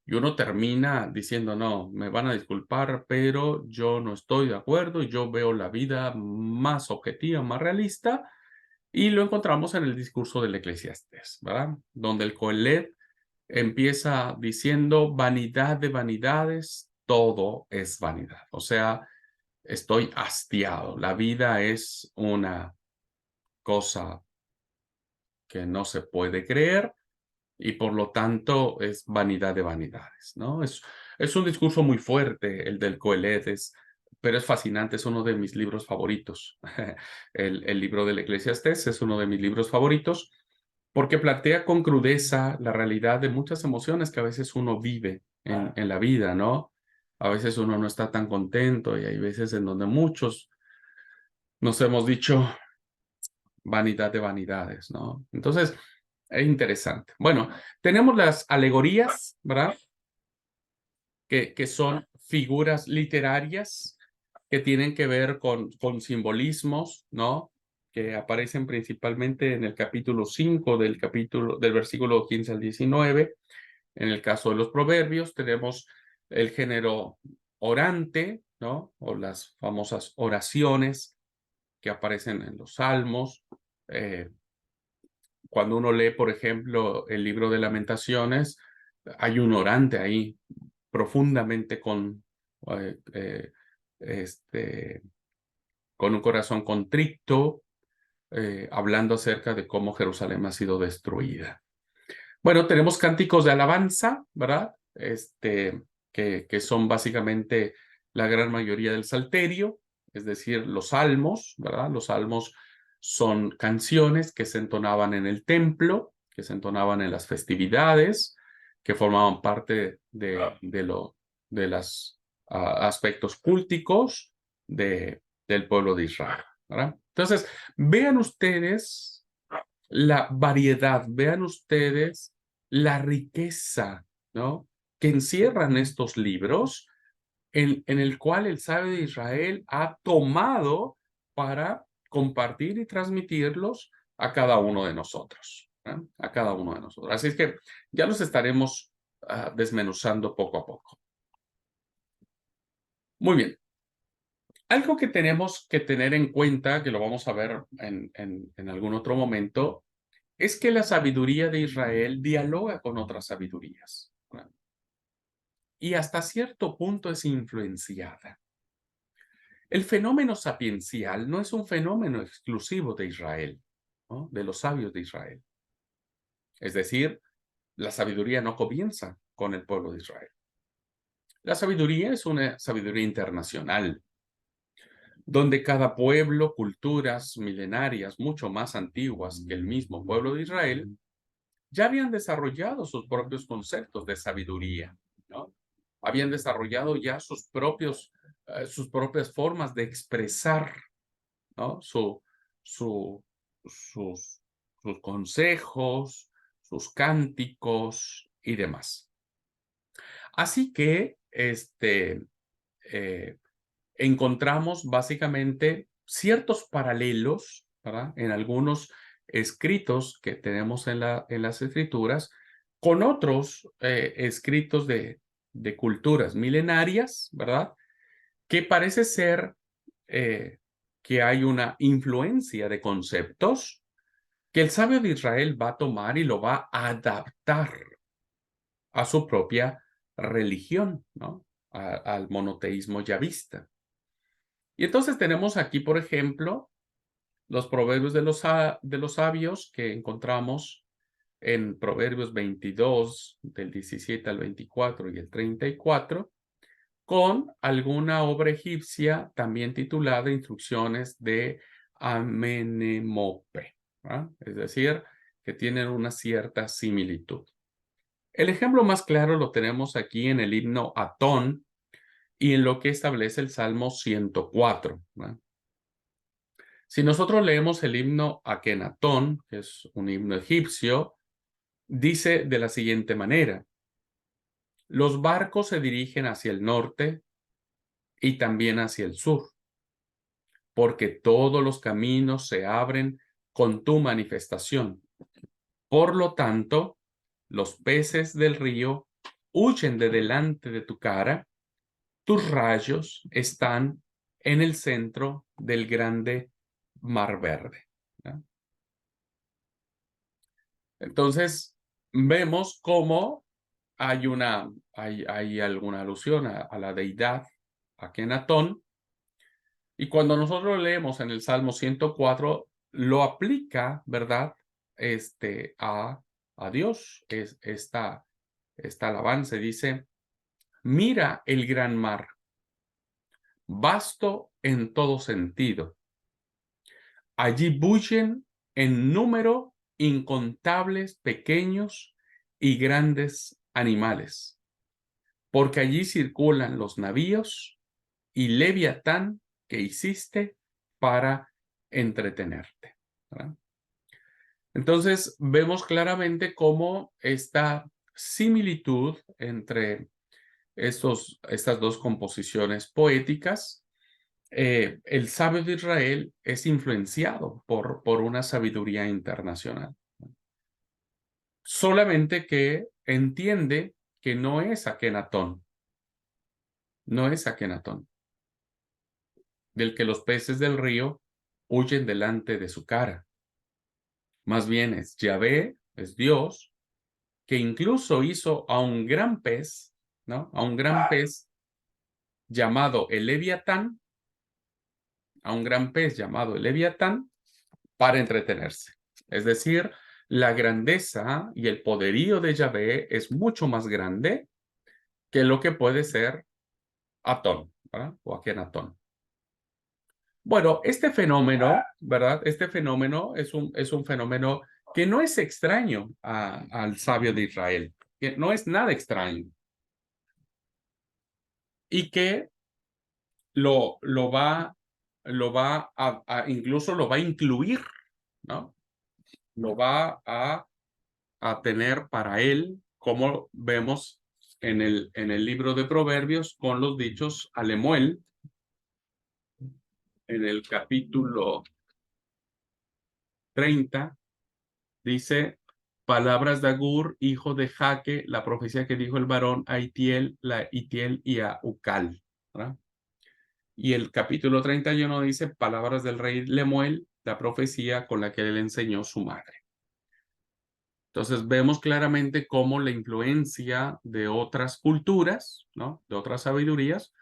Y uno termina diciendo, no, me van a disculpar, pero yo no estoy de acuerdo, yo veo la vida más objetiva, más realista, Y lo encontramos en el discurso del Eclesiastés, ¿verdad? Donde el Coelet empieza diciendo, vanidad de vanidades, todo es vanidad. O sea, estoy hastiado. La vida es una cosa que no se puede creer y por lo tanto es vanidad de vanidades, ¿no? Es un discurso muy fuerte el del Coelet, pero es fascinante, es uno de mis libros favoritos. El libro del Eclesiastés es uno de mis libros favoritos porque plantea con crudeza la realidad de muchas emociones que a veces uno vive en la vida, ¿no? A veces uno no está tan contento y hay veces en donde muchos nos hemos dicho vanidad de vanidades, ¿no? Entonces, es interesante. Bueno, tenemos las alegorías, ¿verdad? Que son figuras literarias que tienen que ver con simbolismos, ¿no? Que aparecen principalmente en el capítulo 5 del versículo 15 al 19. En el caso de los proverbios tenemos el género orante, ¿no? O las famosas oraciones que aparecen en los salmos. Cuando uno lee, por ejemplo, el libro de Lamentaciones, hay un orante ahí profundamente eh, eh, este, con un corazón contrito, hablando acerca de cómo Jerusalén ha sido destruida. Bueno, tenemos cánticos de alabanza, ¿verdad? Que son básicamente la gran mayoría del salterio, es decir, los salmos, ¿verdad? Los salmos son canciones que se entonaban en el templo, que se entonaban en las festividades, que formaban parte de los aspectos cúlticos del pueblo de Israel, ¿verdad? Entonces, vean ustedes la variedad, vean ustedes la riqueza, ¿no? Que encierran estos libros en el cual el sabio de Israel ha tomado para compartir y transmitirlos a cada uno de nosotros, ¿no? A cada uno de nosotros. Así es que ya los estaremos desmenuzando poco a poco. Muy bien. Algo que tenemos que tener en cuenta, que lo vamos a ver en algún otro momento, es que la sabiduría de Israel dialoga con otras sabidurías, ¿no? Y hasta cierto punto es influenciada. El fenómeno sapiencial no es un fenómeno exclusivo de Israel, ¿no? De los sabios de Israel. Es decir, la sabiduría no comienza con el pueblo de Israel. La sabiduría es una sabiduría internacional, donde cada pueblo, culturas milenarias mucho más antiguas que el mismo pueblo de Israel, ya habían desarrollado sus propios conceptos de sabiduría, ¿no? Habían desarrollado ya sus propias formas de expresar, ¿no? Sus, sus consejos, sus cánticos y demás. Así que eh, encontramos básicamente ciertos paralelos, ¿verdad? En algunos escritos que tenemos en las escrituras con otros escritos de culturas milenarias, ¿verdad? Que parece ser que hay una influencia de conceptos que el sabio de Israel va a tomar y lo va a adaptar a su propia religión, ¿no? Al monoteísmo yavista. Y entonces tenemos aquí, por ejemplo, los proverbios de los sabios que encontramos en Proverbios 22, del 17 al 24 y el 34, con alguna obra egipcia también titulada Instrucciones de Amenemope, ¿verdad? Es decir, que tienen una cierta similitud. El ejemplo más claro lo tenemos aquí en el himno Atón y en lo que establece el Salmo 104, ¿verdad? Si nosotros leemos el himno Akenatón, que es un himno egipcio, dice de la siguiente manera: los barcos se dirigen hacia el norte y también hacia el sur, porque todos los caminos se abren con tu manifestación. Por lo tanto, los peces del río huyen de delante de tu cara, tus rayos están en el centro del grande mar verde, ¿no? Entonces, vemos cómo hay alguna alusión a la deidad, a Akenatón, y cuando nosotros leemos en el Salmo 104, lo aplica, ¿verdad? A Dios. Esta alabanza dice, mira el gran mar, vasto en todo sentido. Allí bullen en número incontables pequeños y grandes animales, porque allí circulan los navíos y Leviatán que hiciste para entretenerte, ¿verdad? Entonces, vemos claramente cómo esta similitud entre estas dos composiciones poéticas, el sabio de Israel es influenciado por una sabiduría internacional. Solamente que entiende que no es Akenatón, no es Akenatón, del que los peces del río huyen delante de su cara. Más bien es Yahvé, es Dios, que incluso hizo a un gran pez, ¿no? A un gran pez llamado el Leviatán, a un gran pez llamado el Leviatán, para entretenerse. Es decir, la grandeza y el poderío de Yahvé es mucho más grande que lo que puede ser Atón, ¿verdad? O Akenatón. Bueno, este fenómeno, ¿verdad? Este fenómeno es un fenómeno que no es extraño al sabio de Israel, que no es nada extraño. Y que incluso lo va a incluir, ¿no? Lo va a tener para él, como vemos en el libro de Proverbios, con los dichos a Lemuel, en el capítulo 30, dice, palabras de Agur, hijo de Jaque, la profecía que dijo el varón a Itiel, la Itiel y a Ucal, ¿verdad? Y el capítulo 31 dice, palabras del rey Lemuel, la profecía con la que él enseñó su madre. Entonces vemos claramente cómo la influencia de otras culturas, ¿no? De otras sabidurías,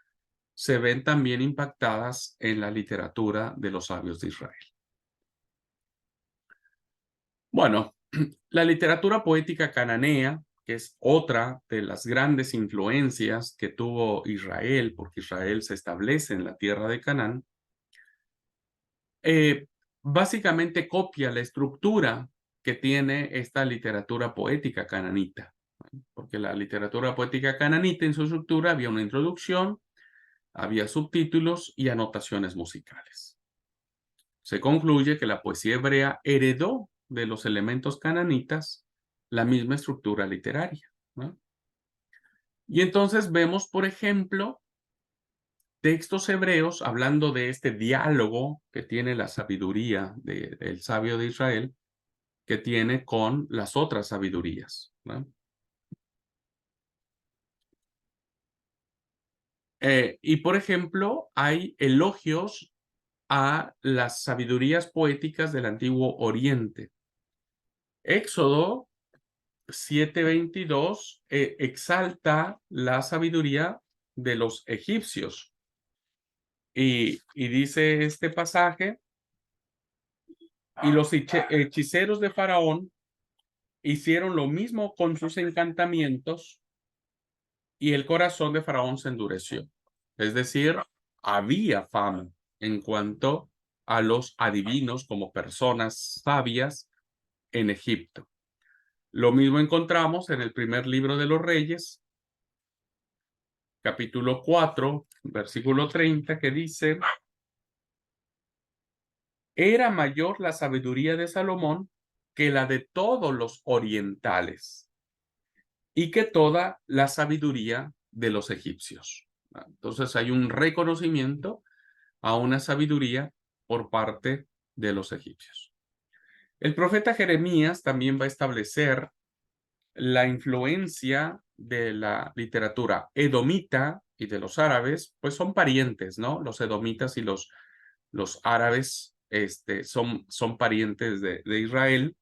se ven también impactadas en la literatura de los sabios de Israel. Bueno, la literatura poética cananea, que es otra de las grandes influencias que tuvo Israel, porque Israel se establece en la tierra de Canaán, básicamente copia la estructura que tiene esta literatura poética cananita, porque la literatura poética cananita en su estructura había una introducción, había subtítulos y anotaciones musicales. Se concluye que la poesía hebrea heredó de los elementos cananitas la misma estructura literaria, ¿no? Y entonces vemos, por ejemplo, textos hebreos hablando de este diálogo que tiene la sabiduría del sabio de Israel, que tiene con las otras sabidurías, ¿no? Y por ejemplo, hay elogios a las sabidurías poéticas del Antiguo Oriente. Éxodo 7:22 exalta la sabiduría de los egipcios. Y dice este pasaje, y los hechiceros de Faraón hicieron lo mismo con sus encantamientos y el corazón de Faraón se endureció. Es decir, había fama en cuanto a los adivinos como personas sabias en Egipto. Lo mismo encontramos en el primer libro de los Reyes, capítulo 4, versículo 30, que dice, era mayor la sabiduría de Salomón que la de todos los orientales y que toda la sabiduría de los egipcios. Entonces hay un reconocimiento a una sabiduría por parte de los egipcios. El profeta Jeremías también va a establecer la influencia de la literatura edomita y de los árabes, pues son parientes, ¿no? Los edomitas y los árabes son parientes de Israel.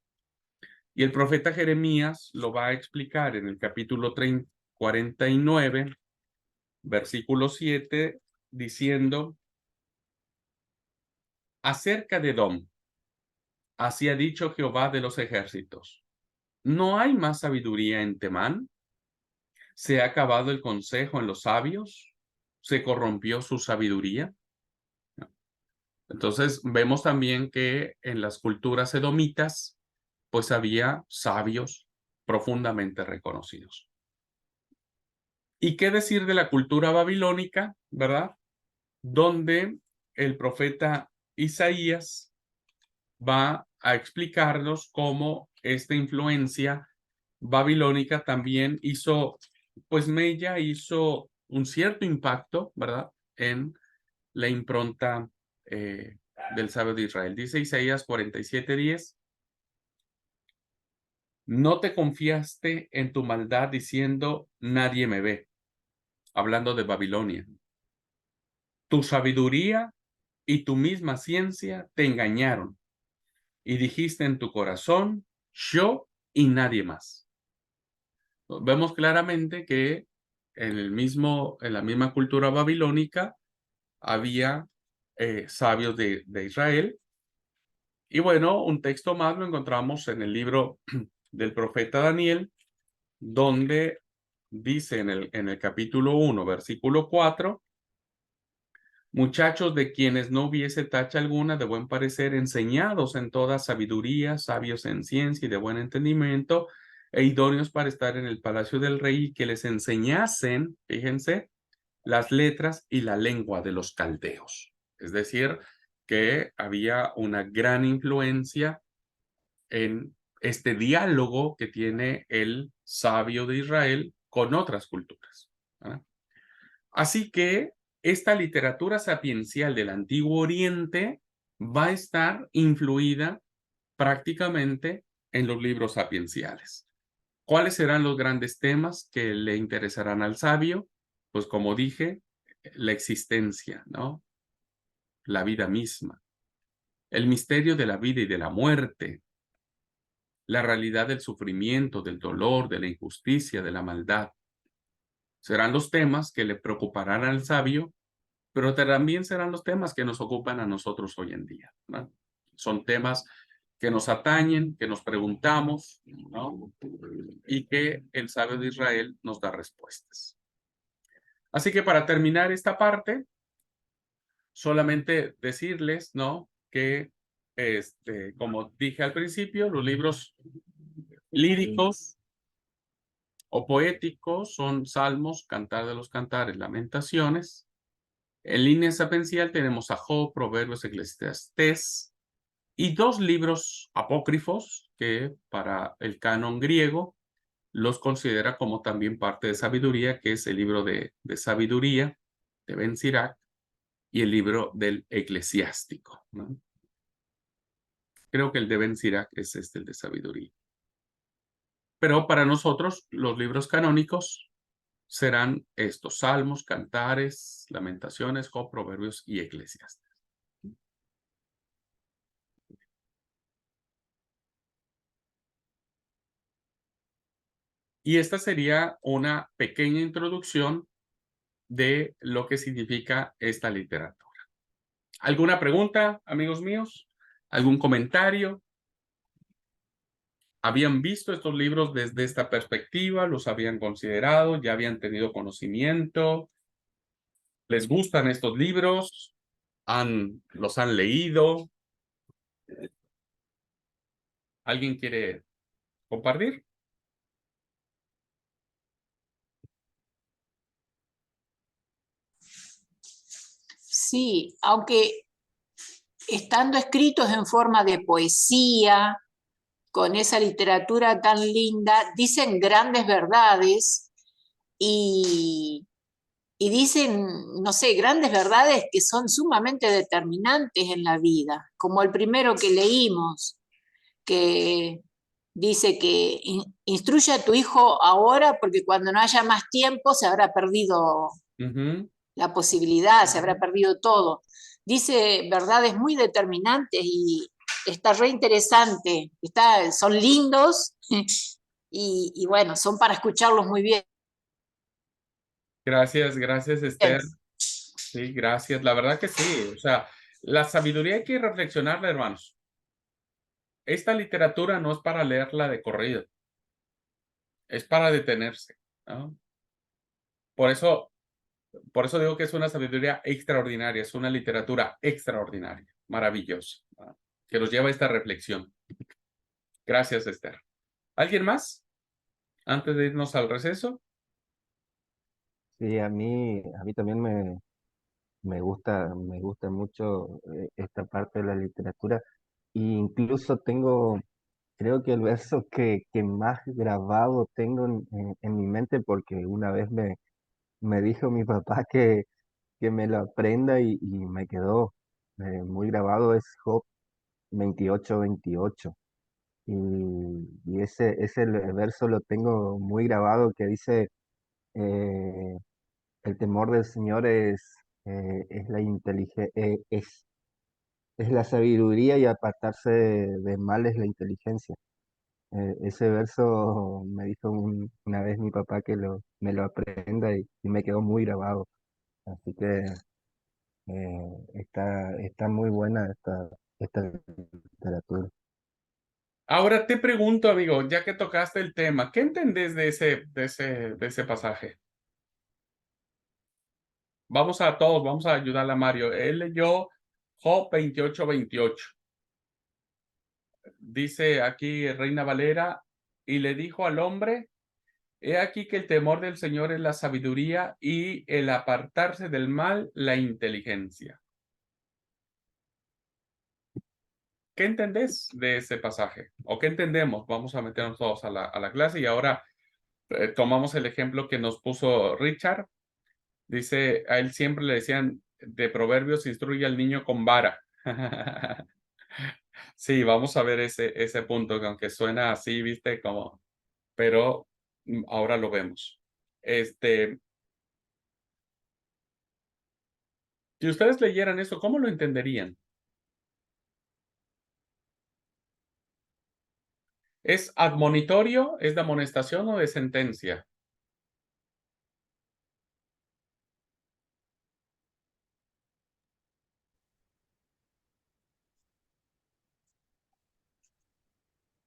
Y el profeta Jeremías lo va a explicar en el capítulo 49, versículo 7, diciendo, acerca de Edom, así ha dicho Jehová de los ejércitos, ¿no hay más sabiduría en Temán? ¿Se ha acabado el consejo en los sabios? ¿Se corrompió su sabiduría? Entonces vemos también que en las culturas edomitas, pues había sabios profundamente reconocidos. ¿Y qué decir de la cultura babilónica, verdad? Donde el profeta Isaías va a explicarnos cómo esta influencia babilónica también hizo, pues mella, hizo un cierto impacto, ¿verdad? En la impronta del sabio de Israel. Dice Isaías 47:10, no te confiaste en tu maldad diciendo, nadie me ve, hablando de Babilonia. Tu sabiduría y tu misma ciencia te engañaron y dijiste en tu corazón, yo y nadie más. Vemos claramente que en la misma cultura babilónica había sabios de Israel. Y bueno, un texto más lo encontramos en el libro del profeta Daniel, donde dice en el capítulo 1, versículo 4, muchachos de quienes no hubiese tacha alguna de buen parecer, enseñados en toda sabiduría, sabios en ciencia y de buen entendimiento, e idóneos para estar en el palacio del rey, y que les enseñasen, fíjense, las letras y la lengua de los caldeos. Es decir, que había una gran influencia en este diálogo que tiene el sabio de Israel con otras culturas, ¿verdad? Así que esta literatura sapiencial del Antiguo Oriente va a estar influida prácticamente en los libros sapienciales. ¿Cuáles serán los grandes temas que le interesarán al sabio? Pues como dije, la existencia, ¿no? La vida misma, el misterio de la vida y de la muerte, la realidad del sufrimiento, del dolor, de la injusticia, de la maldad. Serán los temas que le preocuparán al sabio, pero también serán los temas que nos ocupan a nosotros hoy en día, ¿no? Son temas que nos atañen, que nos preguntamos, ¿no? Y que el sabio de Israel nos da respuestas. Así que para terminar esta parte, solamente decirles, ¿no? Que, como dije al principio, los libros líricos o poéticos son Salmos, Cantar de los Cantares, Lamentaciones. En línea sapiencial tenemos a Job, Proverbios, Eclesiastés y dos libros apócrifos que para el canon griego los considera como también parte de sabiduría, que es el libro de sabiduría de Ben Sirac y el libro del Eclesiástico, ¿no? Creo que el de Ben Sirac es el de sabiduría. Pero para nosotros los libros canónicos serán estos: Salmos, Cantares, Lamentaciones, Job, Proverbios y Eclesiastes. Y esta sería una pequeña introducción de lo que significa esta literatura. ¿Alguna pregunta, amigos míos? ¿Algún comentario? ¿Habían visto estos libros desde esta perspectiva? ¿Los habían considerado? ¿Ya habían tenido conocimiento? ¿Les gustan estos libros? ¿Los han leído? ¿Alguien quiere compartir? Sí, aunque estando escritos en forma de poesía, con esa literatura tan linda, dicen grandes verdades y dicen, no sé, grandes verdades que son sumamente determinantes en la vida, como el primero que leímos, que dice que instruye a tu hijo ahora porque cuando no haya más tiempo se habrá perdido la posibilidad, se habrá perdido todo. Dice verdades muy determinantes y está re interesante, son lindos y bueno, son para escucharlos muy bien. Gracias, Esther. Sí, gracias. La verdad que sí. O sea, la sabiduría hay que reflexionarla, hermanos. Esta literatura no es para leerla de corrido. Es para detenerse, ¿no? Por eso digo que es una sabiduría extraordinaria, es una literatura extraordinaria, maravillosa, ¿no? Que nos lleva a esta reflexión. Gracias, Esther. ¿Alguien más? Antes de irnos al receso. Sí, a mí también me gusta mucho esta parte de la literatura. E incluso creo que el verso que más grabado tengo en mi mente, porque una vez me dijo mi papá que me lo aprenda y me quedó muy grabado, es Job 28:28. Y ese verso lo tengo muy grabado, que dice, eh, el temor del Señor es la es la sabiduría, y apartarse de mal es la inteligencia. Ese verso me dijo una vez mi papá que me lo aprenda, y me quedó muy grabado. Así que está muy buena esta literatura. Ahora te pregunto, amigo, ya que tocaste el tema, ¿qué entendés de ese pasaje? Vamos a ayudarle a Mario. Él leyó Job 28:28. Dice aquí Reina Valera, y le dijo al hombre, he aquí que el temor del Señor es la sabiduría y el apartarse del mal, la inteligencia. ¿Qué entendés de ese pasaje? ¿O qué entendemos? Vamos a meternos todos a la clase y ahora tomamos el ejemplo que nos puso Richard. Dice, a él siempre le decían de Proverbios, instruye al niño con vara. Sí, vamos a ver ese punto, que aunque suena así, viste, como, pero ahora lo vemos. Si ustedes leyeran eso, ¿cómo lo entenderían? ¿Es admonitorio? ¿Es de amonestación o de sentencia?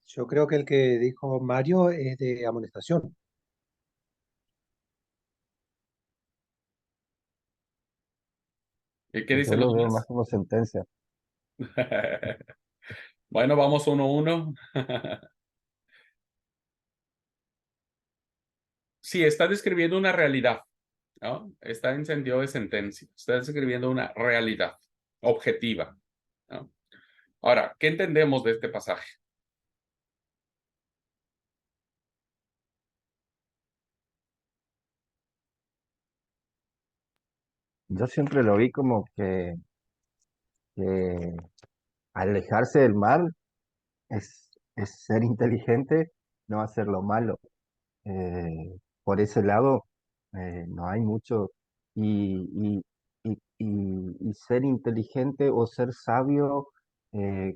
Yo creo que el que dijo Mario es de amonestación. ¿Y qué dicen Yo los lo veo más demás? como sentencia. Bueno, vamos 1-1. Sí, está describiendo una realidad, ¿no? Está en sentido de sentencia. Está describiendo una realidad objetiva, ¿no? Ahora, ¿qué entendemos de este pasaje? Yo siempre lo vi como que alejarse del mal es ser inteligente, no hacer lo malo. Por ese lado, no hay mucho. Y ser inteligente o ser sabio,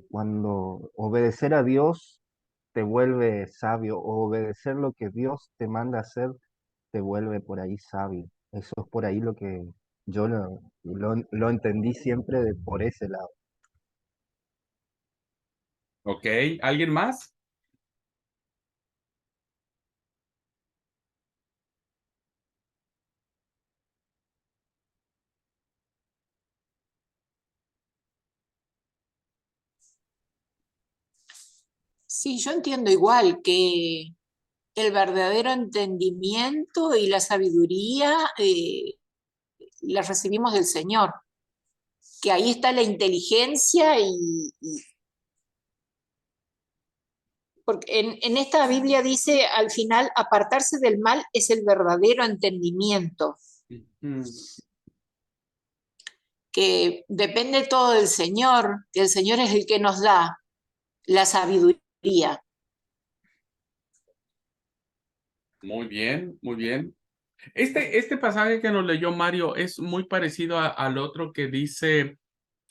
cuando obedecer a Dios te vuelve sabio, o obedecer lo que Dios te manda hacer te vuelve por ahí sabio. Eso es por ahí lo que yo lo entendí siempre por ese lado. ¿Ok? ¿Alguien más? Sí, yo entiendo igual que el verdadero entendimiento y la sabiduría las recibimos del Señor, que ahí está la inteligencia porque en esta Biblia dice al final, apartarse del mal es el verdadero entendimiento, que depende todo del Señor, que el Señor es el que nos da la sabiduría. Muy bien, muy bien. Este pasaje que nos leyó Mario es muy parecido al otro que dice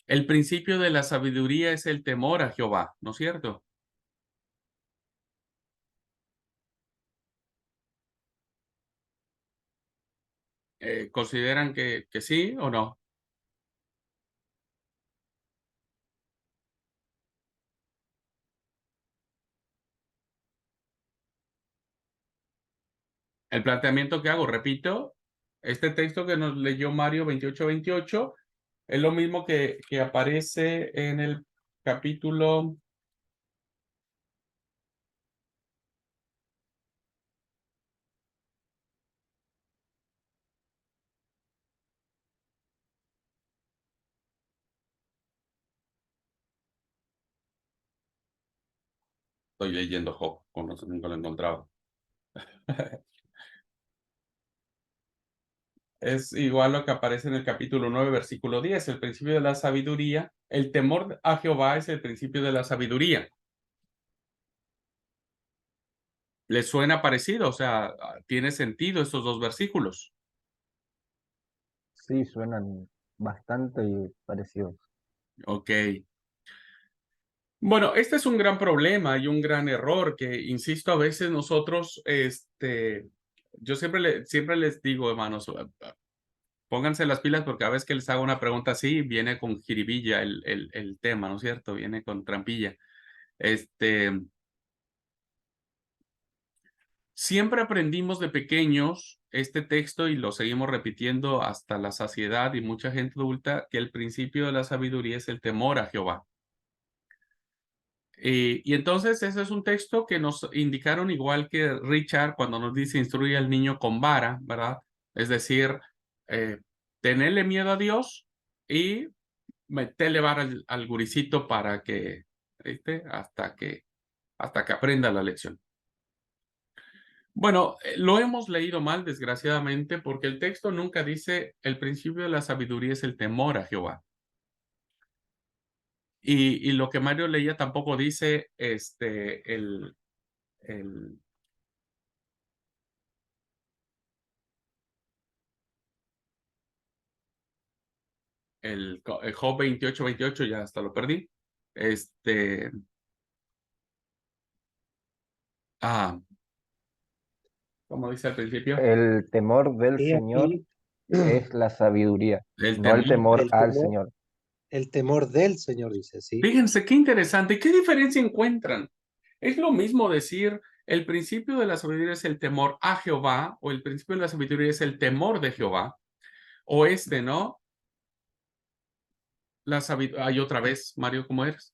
El principio de la sabiduría es el temor a Jehová, ¿no es cierto? ¿Consideran que sí o no? El planteamiento que hago, repito, este texto que nos leyó Mario 28-28 es lo mismo que aparece en el capítulo. Estoy leyendo Job, nunca lo encontraba. Es igual lo que aparece en el capítulo 9, versículo 10, el principio de la sabiduría. El temor a Jehová es el principio de la sabiduría. ¿Les suena parecido? O sea, ¿tiene sentido estos dos versículos? Sí, suenan bastante parecidos. Ok. Bueno, este es un gran problema y un gran error que, insisto, a veces nosotros, yo siempre les digo, hermanos, pónganse las pilas porque a veces que les hago una pregunta así, viene con jiribilla el tema, ¿no es cierto? Viene con trampilla. Siempre aprendimos de pequeños este texto y lo seguimos repitiendo hasta la saciedad y mucha gente adulta que el principio de la sabiduría es el temor a Jehová. Y entonces ese es un texto que nos indicaron igual que Richard cuando nos dice instruye al niño con vara, ¿verdad? Es decir, tenerle miedo a Dios y meterle vara al guricito para que, ¿viste? Hasta que aprenda la lección. Bueno, lo hemos leído mal, desgraciadamente, porque el texto nunca dice el principio de la sabiduría es el temor a Jehová. Y lo que Mario leía tampoco dice el Job 28-28, ya hasta lo perdí. ¿Cómo dice al principio? El temor del Y Señor aquí es la sabiduría, El no el temor. temor el al temor, Señor. el temor del Señor, dice, ¿sí? Fíjense qué interesante. ¿Qué diferencia encuentran? Es lo mismo decir el principio de la sabiduría es el temor a Jehová o el principio de la sabiduría es el temor de Jehová o ¿no? La sabiduría. Ay, otra vez, Mario, ¿cómo eres?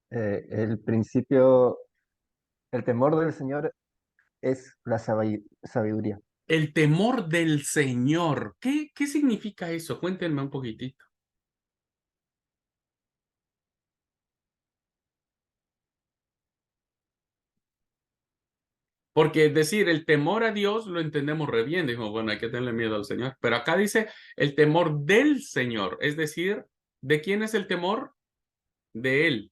El principio, el temor del Señor es la sabiduría. El temor del Señor. ¿Qué significa eso? Cuéntenme un poquitito. Porque decir el temor a Dios lo entendemos re bien. Dijo, bueno, hay que tenerle miedo al Señor. Pero acá dice el temor del Señor. Es decir, ¿de quién es el temor? De Él.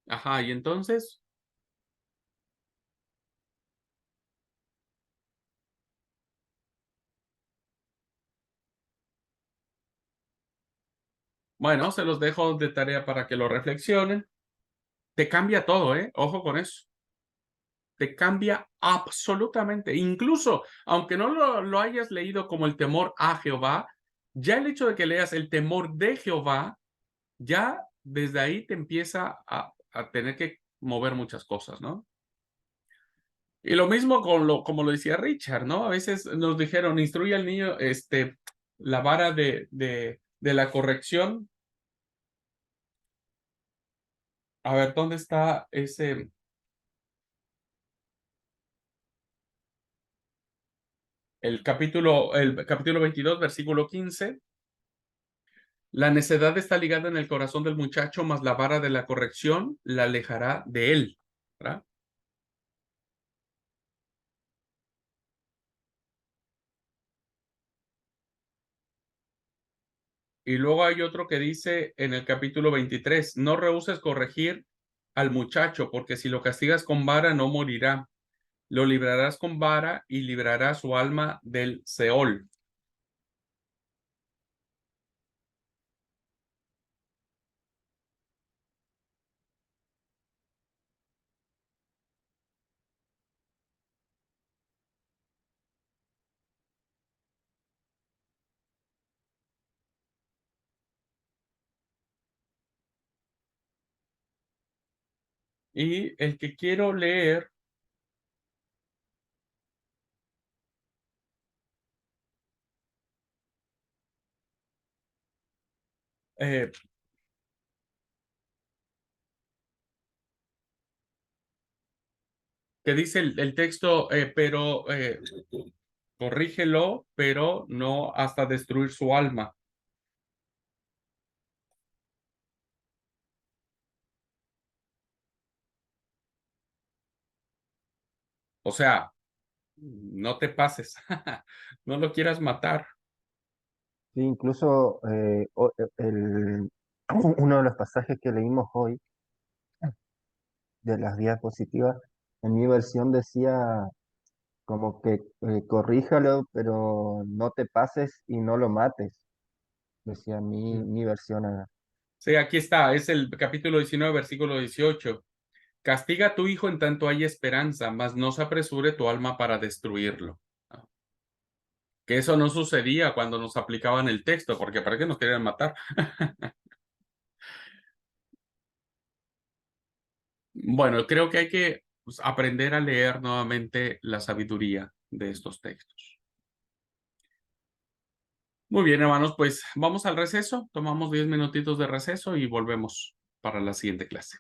Ajá, y entonces, bueno, se los dejo de tarea para que lo reflexionen. Te cambia todo, ¿eh? Ojo con eso. Te cambia absolutamente. Incluso, aunque no lo hayas leído como el temor a Jehová, ya el hecho de que leas el temor de Jehová, ya desde ahí te empieza a tener que mover muchas cosas, ¿no? Y lo mismo como lo decía Richard, ¿no? A veces nos dijeron, instruye al niño, la vara de la corrección. A ver, ¿dónde está ese? El capítulo 22, versículo 15. La necedad está ligada en el corazón del muchacho, mas la vara de la corrección la alejará de él, ¿verdad? Y luego hay otro que dice en el capítulo 23, no rehúses corregir al muchacho, porque si lo castigas con vara no morirá. Lo librarás con vara y librará su alma del Seol. Y el que quiero leer que dice el texto, pero corrígelo, pero no hasta destruir su alma. O sea, no te pases, no lo quieras matar. Sí, incluso uno de los pasajes que leímos hoy de las diapositivas, en mi versión decía como que corríjalo, pero no te pases y no lo mates. Decía mi versión. Sí, aquí está, es el capítulo 19, versículo 18. Castiga a tu hijo en tanto hay esperanza, mas no se apresure tu alma para destruirlo. Que eso no sucedía cuando nos aplicaban el texto, porque para qué nos querían matar. Bueno, creo que hay que aprender a leer nuevamente la sabiduría de estos textos. Muy bien, hermanos, pues vamos al receso. Tomamos 10 minutitos de receso y volvemos para la siguiente clase.